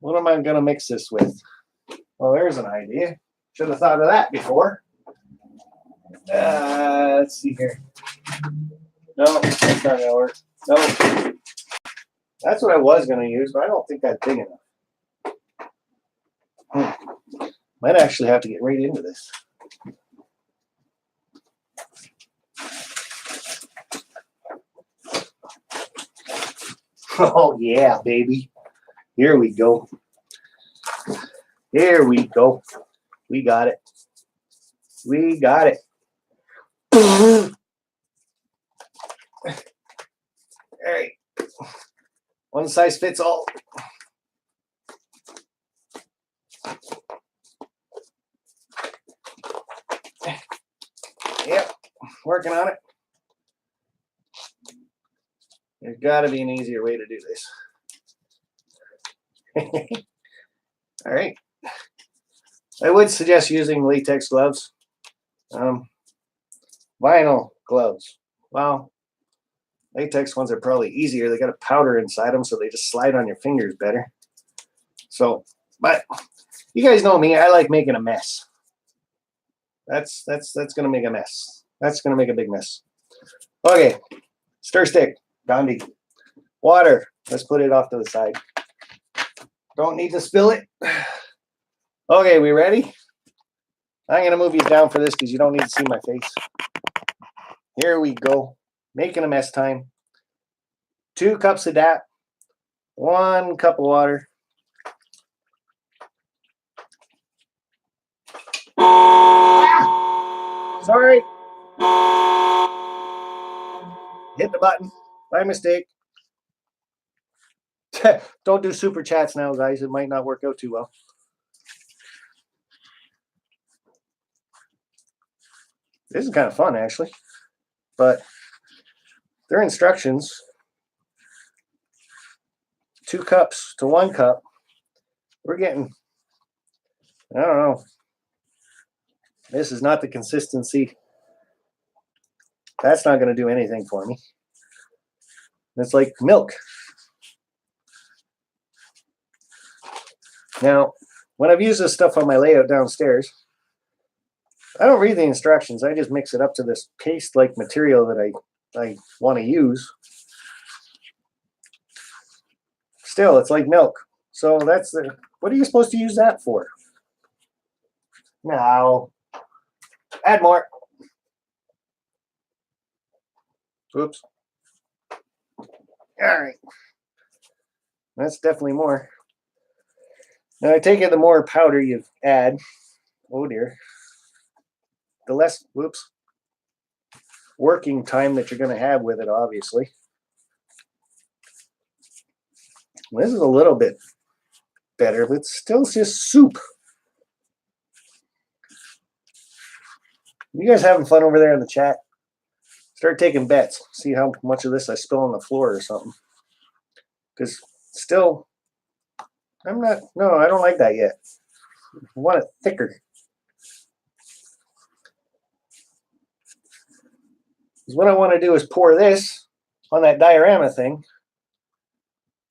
What am I going to mix this with? Well, there's an idea. Should have thought of that before. Let's see here. No, that's not going to work. No. That's what I was going to use, but I don't think that's big enough. Might actually have to get right into this. Oh, yeah, baby. Here we go. Here we go. We got it. We got it. All right. One size fits all. Yep, working on it. There's got to be an easier way to do this. All right. I would suggest using latex gloves. Vinyl gloves. Well, latex ones are probably easier. They got a powder inside them, so they just slide on your fingers better. So, but you guys know me. I like making a mess. That's gonna make a mess. That's going to make a big mess. Okay, stir stick, Gandhi. Water, let's put it off to the side. Don't need to spill it. Okay, we ready? I'm going to move you down for this because you don't need to see my face. Here we go. Making a mess time. 2 cups of DAP. 1 cup of water. Sorry. Hit the button by mistake. Don't do super chats now, guys. It might not work out too well. This is kind of fun, actually. But their instructions, 2 cups to 1 cup. We're getting, I don't know. This is not the consistency. That's not going to do anything for me. It's like milk. Now, when I've used this stuff on my layout downstairs, I don't read the instructions. I just mix it up to this paste-like material that I want to use. Still, it's like milk. So that's the, what are you supposed to use that for? Now, add more. Oops. All right. That's definitely more. Now, I take it the more powder you add, oh dear, the less, whoops, working time that you're going to have with it, obviously. This is a little bit better, but still just soup. You guys having fun over there in the chat? Start taking bets. See how much of this I spill on the floor or something. Because still, I'm not, no, I don't like that yet. I want it thicker. Because what I want to do is pour this on that diorama thing.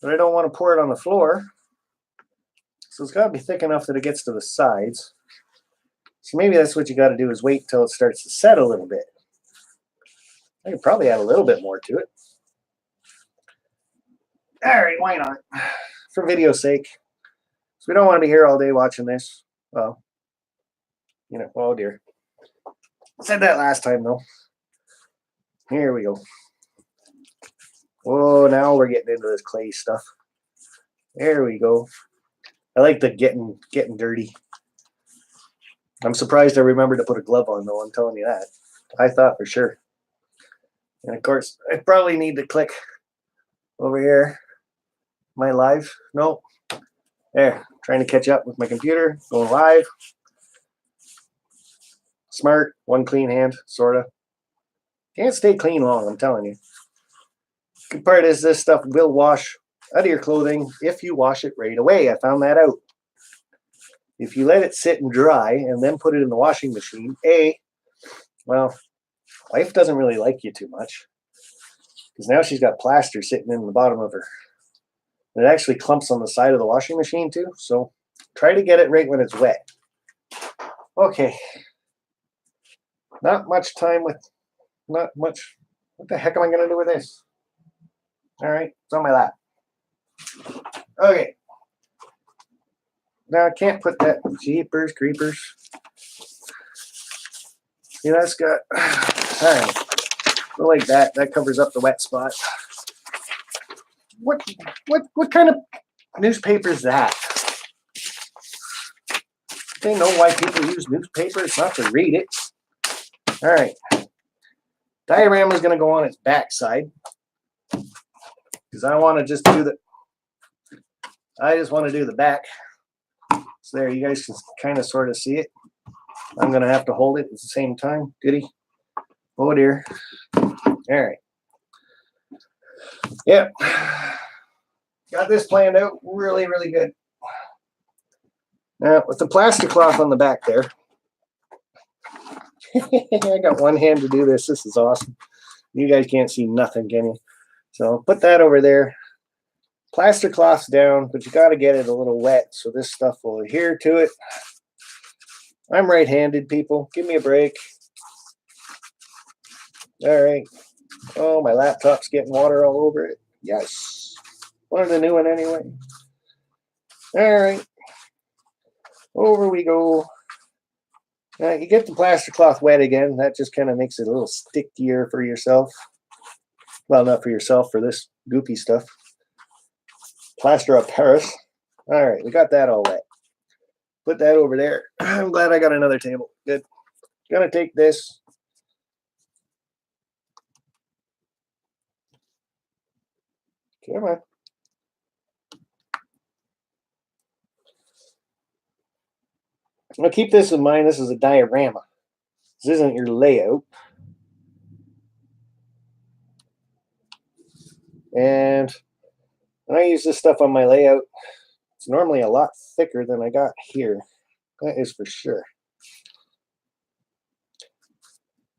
But I don't want to pour it on the floor. So it's got to be thick enough that it gets to the sides. So maybe that's what you got to do is wait till it starts to set a little bit. I could probably add a little bit more to it. All right, why not? For video's sake. So we don't want to be here all day watching this. Well, you know, oh dear. Said that last time though. Here we go. Oh, now we're getting into this clay stuff. There we go. I like the getting dirty. I'm surprised I remembered to put a glove on though, I'm telling you that. I thought for sure. And of course, I probably need to click over here. Am I live? Nope. There, trying to catch up with my computer, going live. Smart, one clean hand, sorta. Can't stay clean long, I'm telling you. Good part is this stuff will wash out of your clothing if you wash it right away. I found that out. If you let it sit and dry and then put it in the washing machine, well, wife doesn't really like you too much. Because now she's got plaster sitting in the bottom of her. And it actually clumps on the side of the washing machine too. So try to get it right when it's wet. Okay. Not much time with, not much. What the heck am I going to do with this? All right, it's on my lap. Okay. Now I can't put that, jeepers, creepers. See, that's got, all right. Go like that. That covers up the wet spot. What kind of newspaper is that? They know why people use newspaper. It's not to read it. All right. Diorama is going to go on its back side because I want to just do the. I just want to do the back. So there, you guys can kind of sort of see it. I'm going to have to hold it at the same time. Goody. Oh dear. All right. Yep. Got this planned out really, really good. Now, with the plaster cloth on the back there, I got one hand to do this. This is awesome. You guys can't see nothing, can you? So put that over there. Plaster cloth's down, but you got to get it a little wet so this stuff will adhere to it. I'm right-handed, people. Give me a break. All right. Oh, my laptop's getting water all over it. Yes. Wanted a new one anyway. All right. Over we go. Now, you get the plaster cloth wet again. That just kind of makes it a little stickier for yourself. Well, not for yourself, for this goopy stuff. Plaster of Paris. All right, we got that all wet. Put that over there. I'm glad I got another table. Good. Gonna take this. Come on. Now keep this in mind. This is a diorama. This isn't your layout. And when I use this stuff on my layout, it's normally a lot thicker than I got here. That is for sure.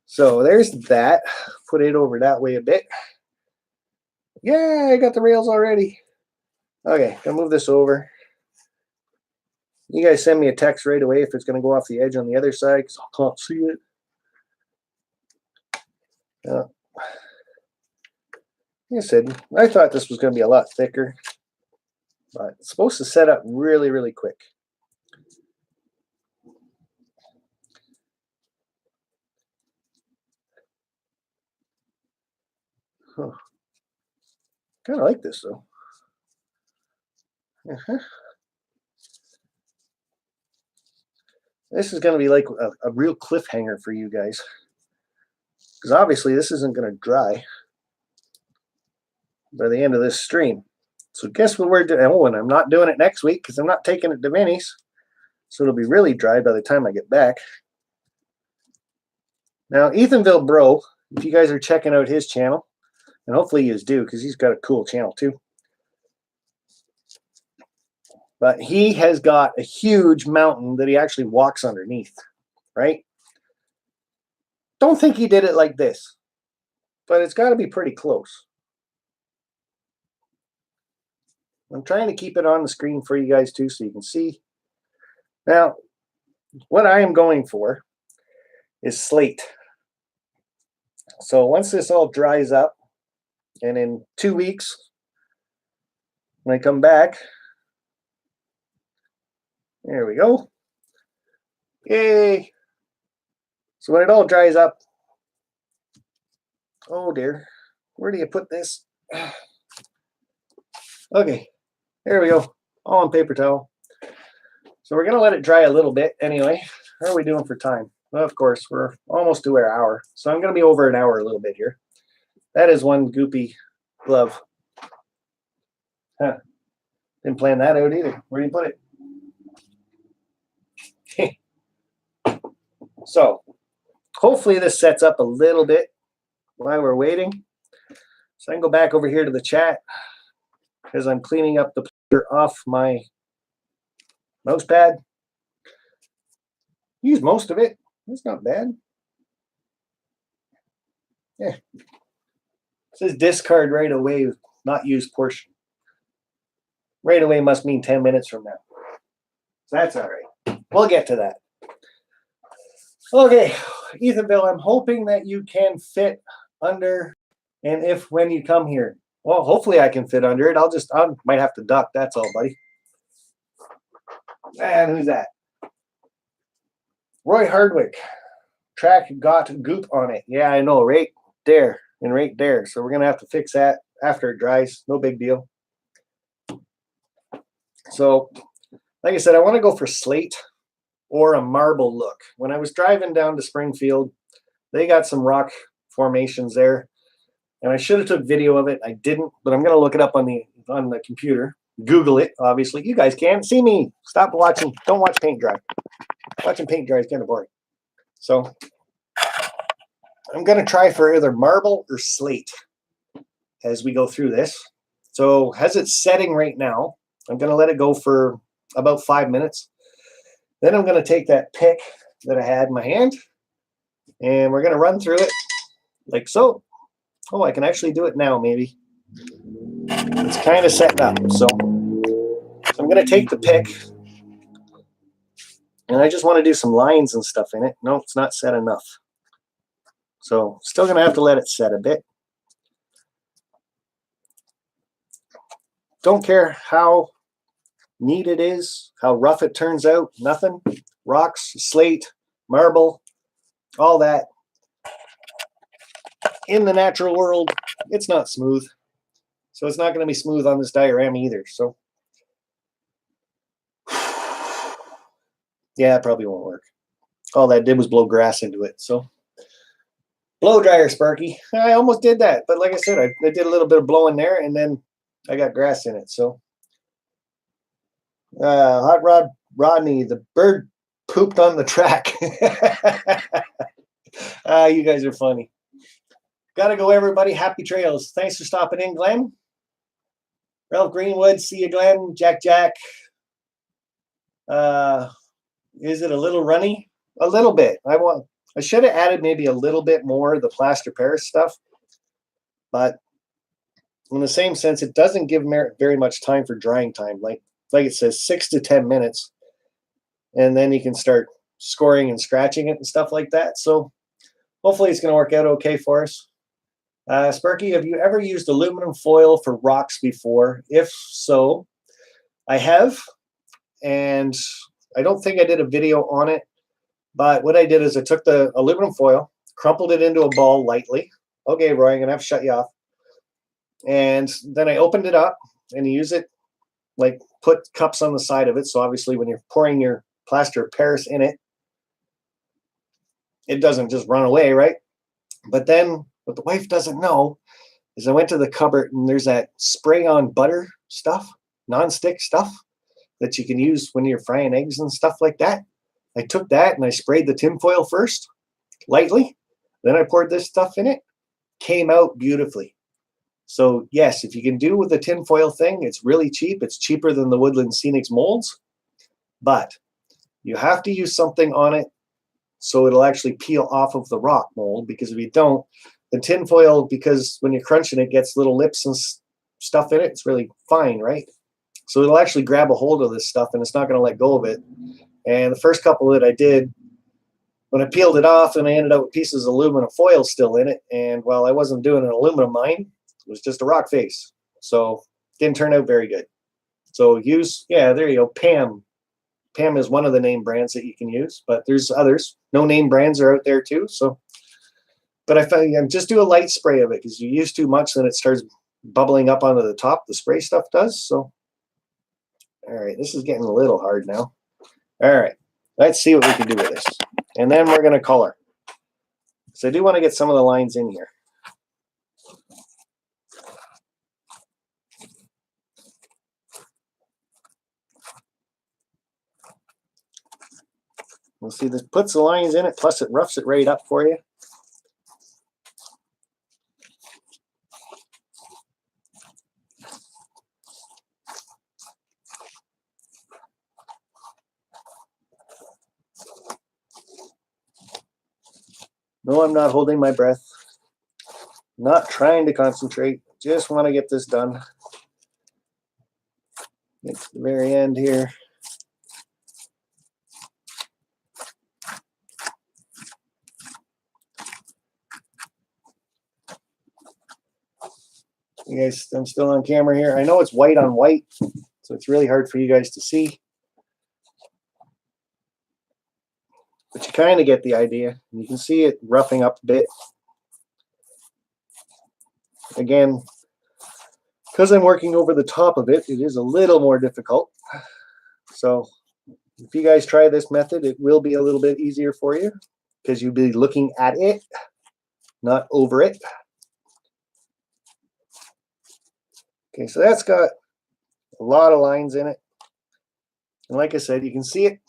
So there's that. Put it over that way a bit. Yeah, I got the rails already. Okay, gonna move this over. You guys send me a text right away if it's gonna go off the edge on the other side because I can't see it. Like I said, I thought this was gonna be a lot thicker, but it's supposed to set up really, really quick. Huh. Kind of like this though. This is going to be like a real cliffhanger for you guys, because obviously this isn't going to dry by the end of this stream. So guess what we're doing? Oh, and I'm not doing it next week because I'm not taking it to Vinny's, so it'll be really dry by the time I get back. Now, Ethanville Bro, if you guys are checking out his channel, and hopefully you do because he's got a cool channel too. But he has got a huge mountain that he actually walks underneath, right? Don't think he did it like this, but it's got to be pretty close. I'm trying to keep it on the screen for you guys too so you can see. Now, what I am going for is slate. So once this all dries up, and in 2 weeks, when I come back, there we go. Yay. So when it all dries up, oh dear, where do you put this? Okay, there we go, all on paper towel. So we're gonna let it dry a little bit anyway. How are we doing for time? Well, of course, we're almost to our hour. So I'm gonna be over an hour a little bit here. That is one goopy glove. Huh. Didn't plan that out either. Where do you put it? So hopefully this sets up a little bit while we're waiting. So I can go back over here to the chat because I'm cleaning up the plaster off my mouse pad. Use most of it. That's not bad. Yeah. It says discard right away, not use portion. Right away must mean 10 minutes from now. So that's all right. We'll get to that. Okay, Ethanville, I'm hoping that you can fit under, and if when you come here, well, hopefully I can fit under it. I might have to duck. That's all, buddy. And who's that? Roy Hardwick. Track got goop on it. Yeah, I know, right there and right there. So we're gonna have to fix that after it dries. No big deal. So, like I said, I want to go for slate or a marble look. When I was driving down to Springfield, they got some rock formations there, and I should have took video of it. I didn't, but I'm gonna look it up on the computer. Google it, obviously. You guys can't see me. Stop watching. Don't watch paint dry. Watching paint dry is kind of boring. So I'm gonna try for either marble or slate as we go through this. So as it's setting right now, I'm gonna let it go for about 5 minutes. Then I'm going to take that pick that I had in my hand, and we're going to run through it like so. Oh, I can actually do it now, maybe. It's kind of set up. So I'm going to take the pick, and I just want to do some lines and stuff in it. No, it's not set enough. So still going to have to let it set a bit. Don't care how neat it is, how rough it turns out, nothing. Rocks, slate, marble, all that. In the natural world, it's not smooth. So it's not going to be smooth on this diorama either. So yeah, it probably won't work. All that did was blow grass into it. So blow dryer, Sparky. I almost did that, but like I said, I did a little bit of blowing there, and then I got grass in it. So Hot Rod Rodney, the bird pooped on the track. You guys are funny. Gotta go, everybody. Happy trails. Thanks for stopping in, Glenn. Ralph Greenwood, see you, Glenn. Jack. Is it a little runny? A little bit. I should have added maybe a little bit more of the plaster Paris stuff, but in the same sense, it doesn't give very much time for drying time. Like it says, 6 to 10 minutes, and then you can start scoring and scratching it and stuff like that. So hopefully it's going to work out okay for us. Sparky, have you ever used aluminum foil for rocks before? If so, I have, and I don't think I did a video on it, but what I did is I took the aluminum foil, crumpled it into a ball lightly. Okay, Roy, I'm going to have to shut you off. And then I opened it up, and you use it, like put cups on the side of it. So obviously when you're pouring your plaster of Paris in it, it doesn't just run away, right? But then what the wife doesn't know is I went to the cupboard, and there's that spray on butter stuff, non-stick stuff that you can use when you're frying eggs and stuff like that. I took that and I sprayed the tinfoil first, lightly. Then I poured this stuff in it. Came out beautifully. So yes, if you can do with the tinfoil thing, it's really cheap. It's cheaper than the Woodland Scenics molds, but you have to use something on it so it'll actually peel off of the rock mold, because if you don't, the tinfoil, because when you're crunching it, gets little lips and stuff in it. It's really fine, right? So it'll actually grab a hold of this stuff, and it's not going to let go of it. And the first couple that I did, when I peeled it off, and I ended up with pieces of aluminum foil still in it. And while I wasn't doing an aluminum mine, it was just a rock face. So didn't turn out very good. So there you go, Pam. Pam is one of the name brands that you can use, but there's others. No name brands are out there too. So, but I found just do a light spray of it, because you use too much, then it starts bubbling up onto the top. The spray stuff does. So, all right, this is getting a little hard now. All right, let's see what we can do with this. And then we're going to color. So I do want to get some of the lines in here. We'll see, this puts the lines in it, plus it roughs it right up for you. No, I'm not holding my breath. Not trying to concentrate. Just want to get this done. Get to the very end here. You guys, I'm still on camera here. I know it's white on white, so it's really hard for you guys to see. But you kind of get the idea. You can see it roughing up a bit. Again, because I'm working over the top of it, it is a little more difficult. So if you guys try this method, it will be a little bit easier for you, because you'll be looking at it, not over it. Okay, so that's got a lot of lines in it. And like I said, you can see it.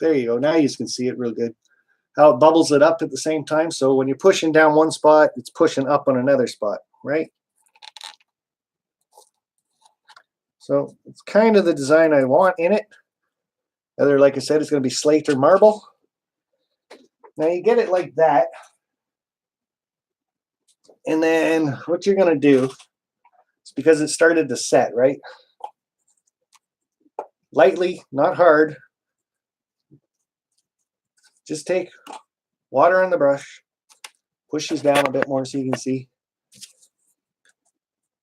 There you go. Now you can see it real good. How it bubbles it up at the same time. So when you're pushing down one spot, it's pushing up on another spot, right? So it's kind of the design I want in it. Either, like I said, it's going to be slate or marble. Now you get it like that. And then what you're going to do, is because it started to set, right? Lightly, not hard. Just take water on the brush, Pushes down a bit more so you can see.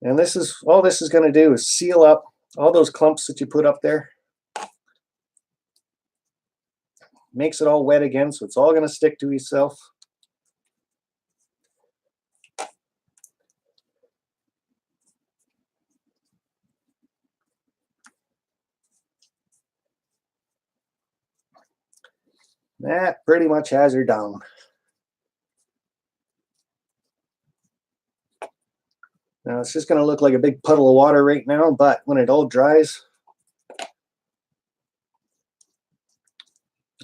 And this is all this is going to do is seal up all those clumps that you put up there. Makes it all wet again, so it's all going to stick to itself. That pretty much has her down. Now it's just going to look like a big puddle of water right now, but when it all dries,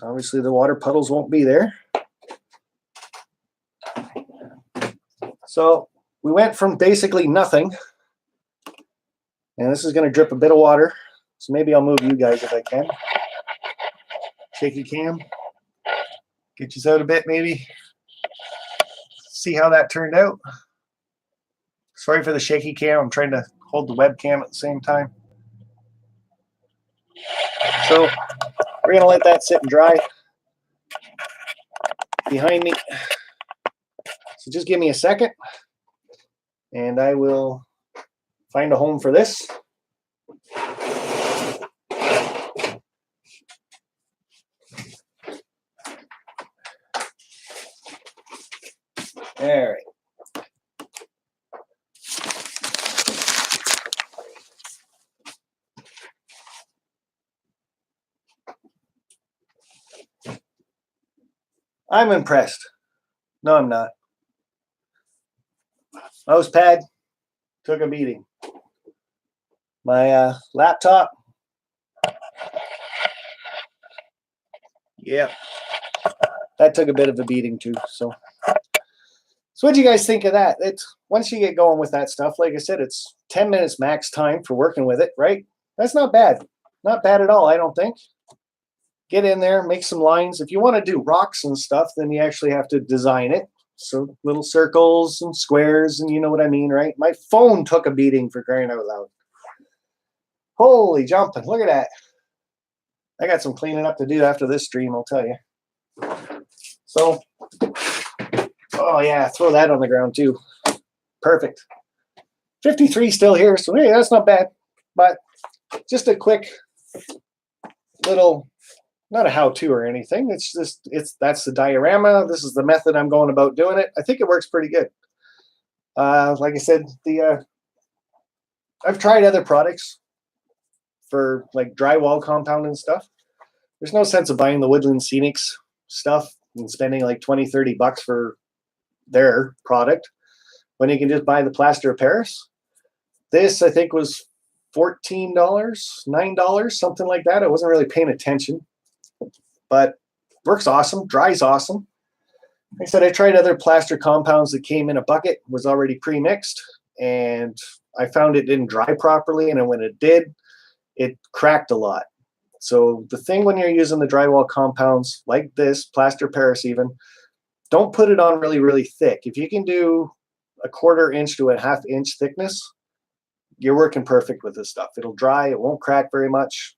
obviously the water puddles won't be there. So we went from basically nothing, and this is going to drip a bit of water. So maybe I'll move you guys if I can. Shaky cam. Get you out a bit maybe. See how that turned out. Sorry for the shaky cam. I'm trying to hold the webcam at the same time. So we're going to let that sit and dry behind me. So just give me a second, and I will find a home for this. All right. I'm impressed. No, I'm not. Mouse pad took a beating. My laptop, yeah, that took a bit of a beating too. So what do you guys think of that? It's once you get going with that stuff, like I said, it's 10 minutes max time for working with it, right? That's not bad. Not bad at all, I don't think. Get in there, make some lines. If you want to do rocks and stuff, then you actually have to design it. So little circles and squares, and you know what I mean, right? My phone took a beating, for crying out loud. Holy jumping, look at that. I got some cleaning up to do after this stream, I'll tell you. So, oh yeah, throw that on the ground too. Perfect. 53 still here, so hey, that's not bad. But just a quick little, not a how-to or anything. It's just, that's the diorama. This is the method I'm going about doing it. I think it works pretty good. Like I said, I've tried other products for like drywall compound and stuff. There's no sense of buying the Woodland Scenics stuff and spending like 20-30 bucks for their product when you can just buy the plaster of Paris. This I think was $14, $9, something like that. I wasn't really paying attention, but works awesome, dries awesome. Like I said, I tried other plaster compounds that came in a bucket, was already pre-mixed, and I found it didn't dry properly, and when it did, it cracked a lot. So the thing when you're using the drywall compounds like this, plaster Paris even, don't put it on really, really thick. If you can do a 1/4 inch to a 1/2 inch thickness, you're working perfect with this stuff. It'll dry, it won't crack very much.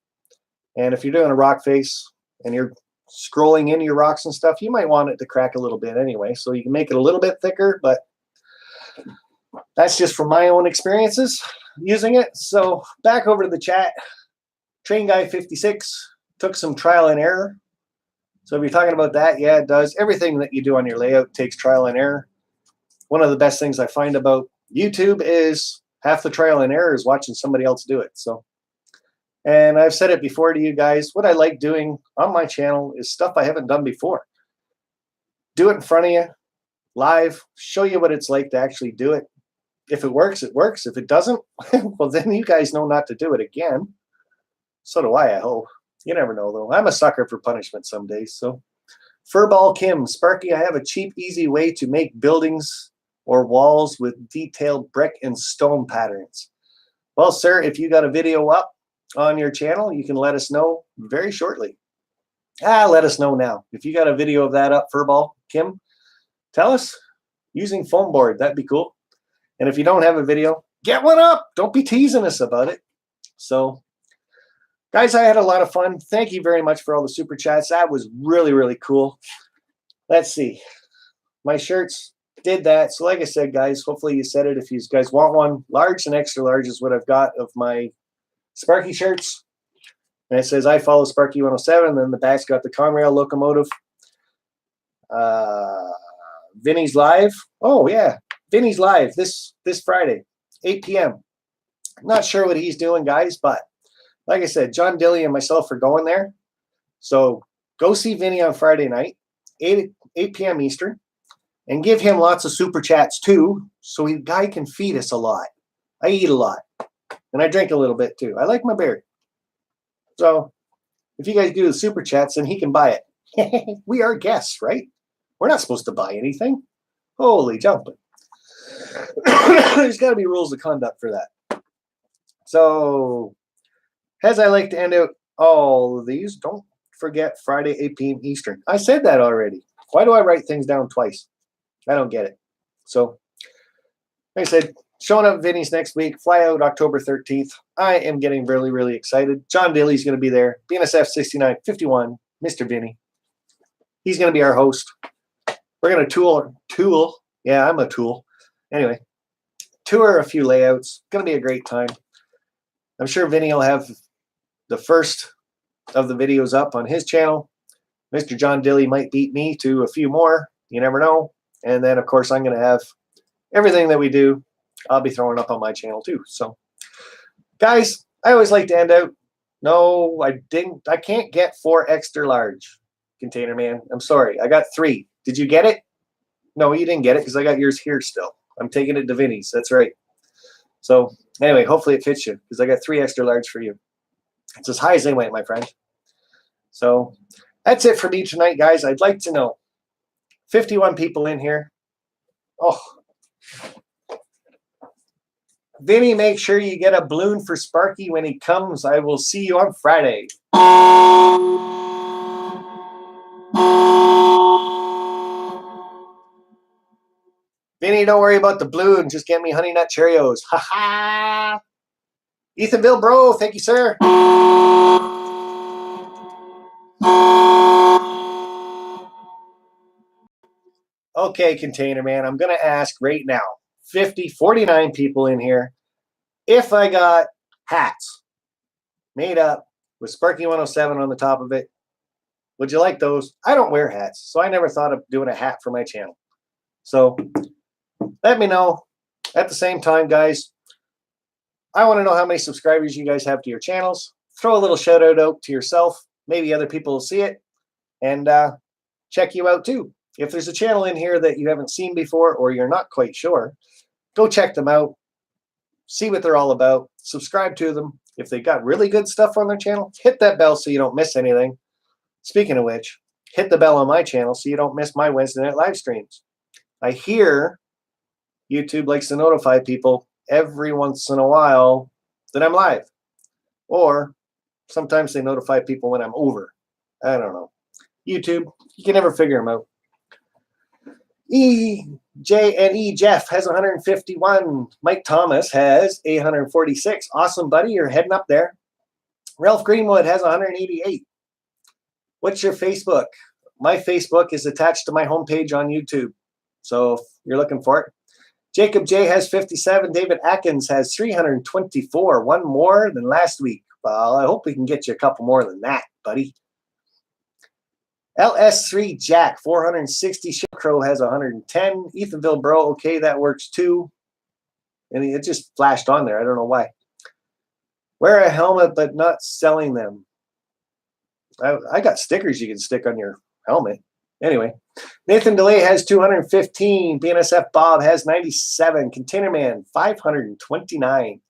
And if you're doing a rock face and you're scrolling into your rocks and stuff, you might want it to crack a little bit anyway. So you can make it a little bit thicker, but that's just from my own experiences using it. So back over to the chat. Train Guy 56 took some trial and error. So if you're talking about that, yeah, it does. Everything that you do on your layout takes trial and error. One of the best things I find about YouTube is half the trial and error is watching somebody else do it. So, and I've said it before to you guys, what I like doing on my channel is stuff I haven't done before. Do it in front of you, live, show you what it's like to actually do it. If it works, it works. If it doesn't, well, then you guys know not to do it again. So do I hope. You never know, though. I'm a sucker for punishment some days. So, Furball Kim, Sparky, I have a cheap, easy way to make buildings or walls with detailed brick and stone patterns. Well, sir, if you got a video up on your channel, you can let us know very shortly. Let us know now. If you got a video of that up, Furball Kim, tell us using foam board. That'd be cool. And if you don't have a video, get one up. Don't be teasing us about it. So, guys, I had a lot of fun. Thank you very much for all the super chats. That was really, really cool. Let's see. My shirts, did that. So like I said, guys, hopefully you said it. If you guys want one, large and extra large is what I've got of my Sparky shirts. And it says, I follow Sparky 107. And then the back's got the Conrail locomotive. Vinny's live. Oh, yeah. Vinny's live this Friday, 8 p.m. Not sure what he's doing, guys, but like I said, John Dilly and myself are going there. So go see Vinny on Friday night, 8 p.m. Eastern, and give him lots of super chats too, so the guy can feed us a lot. I eat a lot, and I drink a little bit too. I like my beer. So if you guys do the super chats, then he can buy it. We are guests, right? We're not supposed to buy anything. Holy jumping. There's got to be rules of conduct for that. So, as I like to end out all of these, don't forget Friday, 8 p.m. Eastern. I said that already. Why do I write things down twice? I don't get it. So, like I said, showing up Vinny's next week. Fly out October 13th. I am getting really, really excited. John Daly's going to be there. BNSF 6951, Mr. Vinny. He's going to be our host. We're going to tool. Yeah, I'm a tool. Anyway, tour a few layouts. Going to be a great time. I'm sure Vinny will have the first of the videos up on his channel. Mr. John Dilly might beat me to a few more. You never know. And then, of course, I'm going to have everything that we do. I'll be throwing up on my channel too. So, guys, I always like to end out. No, I can't get 4 extra large, Container Man. I'm sorry. I got 3. Did you get it? No, you didn't get it because I got yours here still. I'm taking it to Vinny's. That's right. So, anyway, hopefully it fits you because I got 3 extra large for you. It's as high as they went, my friend. So, that's it for me tonight, guys. I'd like to know. 51 people in here. Oh. Vinny, make sure you get a balloon for Sparky when he comes. I will see you on Friday. Vinny, don't worry about the balloon. Just get me Honey Nut Cheerios. Ha ha! Ethanville, bro. Thank you, sir. Okay, Container Man. I'm going to ask right now. 49 people in here. If I got hats made up with Sparky 107 on the top of it, would you like those? I don't wear hats, so I never thought of doing a hat for my channel. So let me know. At the same time, guys, I want to know how many subscribers you guys have to your channels. Throw a little shout out to yourself. Maybe other people will see it and check you out too. If there's a channel in here that you haven't seen before or you're not quite sure, go check them out. See what they're all about. Subscribe to them. If they got really good stuff on their channel, hit that bell so you don't miss anything. Speaking of which, hit the bell on my channel so you don't miss my Wednesday night live streams. I hear YouTube likes to notify people every once in a while that I'm live. Or sometimes they notify people when I'm over. I don't know. YouTube, you can never figure them out. EJNE Jeff has 151. Mike Thomas has 846. Awesome, buddy. You're heading up there. Ralph Greenwood has 188. What's your Facebook? My Facebook is attached to my homepage on YouTube. So if you're looking for it. Jacob J has 57. David Atkins has 324. One more than last week. Well, I hope we can get you a couple more than that, buddy. LS3 Jack, 460. Shipcrow has 110. Ethanville Bro, okay, that works too. And it just flashed on there. I don't know why. Wear a helmet, but not selling them. I got stickers you can stick on your helmet. Anyway, Nathan DeLay has 215. BNSF Bob has 97. Container Man, 529.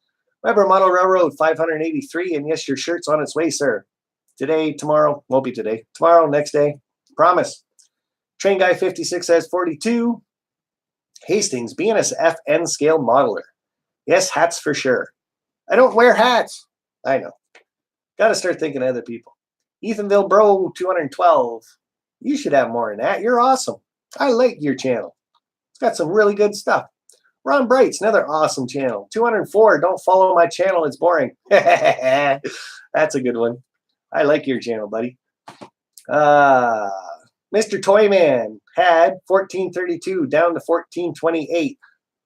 Weber Model Railroad, 583. And yes, your shirt's on its way, sir. Today, tomorrow, won't be today. Tomorrow, next day, promise. Train Guy 56 has 42. Hastings, BNSF N scale modeler. Yes, hats for sure. I don't wear hats. I know. Got to start thinking of other people. Ethanville Bro, 212. You should have more than that. You're awesome. I like your channel. It's got some really good stuff. Ron Bright's another awesome channel. 204. Don't follow my channel. It's boring. That's a good one. I like your channel, buddy. Mr. Toyman had 1432 down to 1428.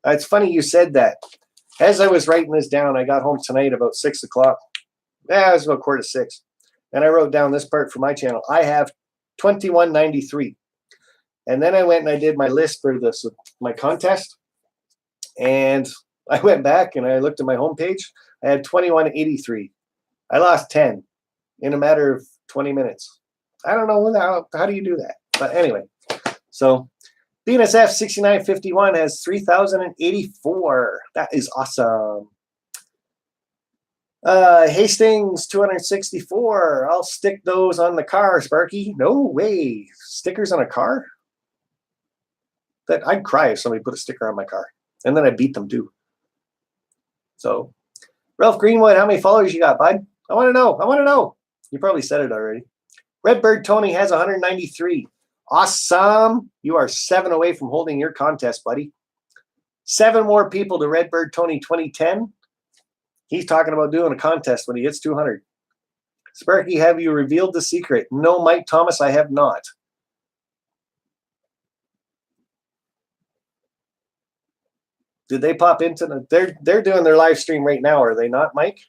It's funny you said that. As I was writing this down, I got home tonight about 6 o'clock. Yeah, it was about 5:45. And I wrote down this part for my channel. I have 2193. And then I went and I did my list for this, my contest. And I went back and I looked at my homepage. I had 2183. I lost 10 in a matter of 20 minutes. I don't know how do you do that? But anyway, so BNSF 6951 has 3,084. That is awesome. Hastings 264. I'll stick those on the car, Sparky. No way. Stickers on a car? That I'd cry if somebody put a sticker on my car. And then I beat them too. So Ralph Greenwood, how many followers you got, bud? I want to know. I want to know. You probably said it already. Redbird Tony has 193. Awesome. You are 7 away from holding your contest, buddy. 7 more people to Redbird Tony 2010. He's talking about doing a contest when he hits 200. Sparky, have you revealed the secret? No, Mike Thomas, I have not. Did they pop into the... They're doing their live stream right now, are they not, Mike?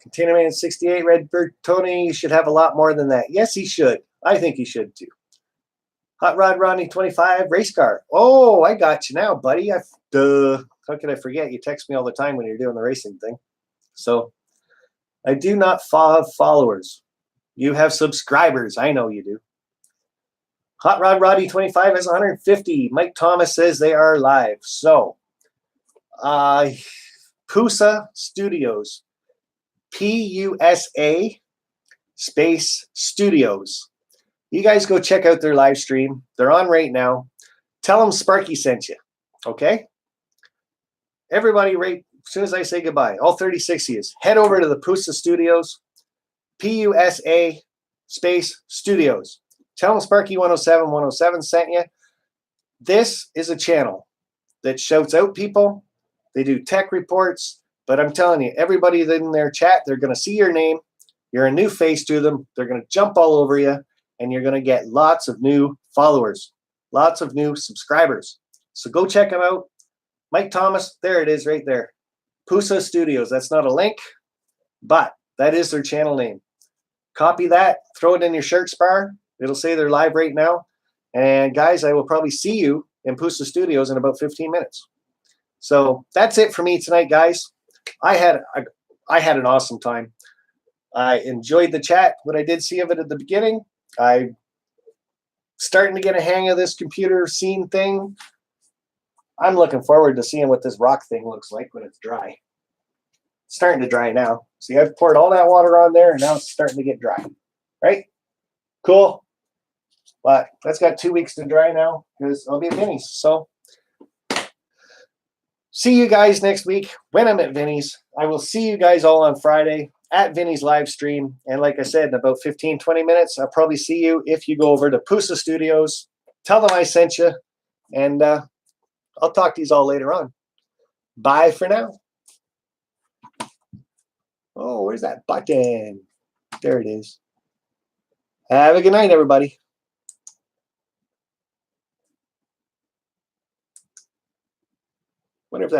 Container Man 68, Redbird Tony should have a lot more than that. Yes, he should. I think he should too. Hot Rod Ronnie 25, race car. Oh, I got you now, buddy. How could I forget? You text me all the time when you're doing the racing thing. So I do not have followers. You have subscribers. I know you do. Hot Rod Roddy 25 has 150. Mike Thomas says they are live. So Pusa Studios, P-U-S-A space Studios. You guys go check out their live stream. They're on right now. Tell them Sparky sent you, okay? Everybody, right as soon as I say goodbye, all 36 of you, head over to the Pusa Studios, P-U-S-A space Studios. Tell them Sparky 107 sent you. This is a channel that shouts out people. They do tech reports, but I'm telling you, everybody in their chat, they're going to see your name. You're a new face to them. They're going to jump all over you, and you're going to get lots of new followers, lots of new subscribers. So go check them out. Mike Thomas, there it is right there. Pusa Studios. That's not a link, but that is their channel name. Copy that, throw it in your shirt bar. It'll say they're live right now. And guys, I will probably see you in Pusa Studios in about 15 minutes. So that's it for me tonight, guys. I had an awesome time. I enjoyed the chat. What I did see of it at the beginning, I'm starting to get a hang of this computer scene thing. I'm looking forward to seeing what this rock thing looks like when it's dry. It's starting to dry now. See, I've poured all that water on there, and now it's starting to get dry. Right? Cool. But that's got 2 weeks to dry now because I'll be at Vinny's. So see you guys next week when I'm at Vinny's. I will see you guys all on Friday at Vinny's live stream. And like I said, in about 15, 20 minutes, I'll probably see you if you go over to Pusa Studios. Tell them I sent you. And I'll talk to you all later on. Bye for now. Oh, where's that button? There it is. Have a good night, everybody. Wonder if that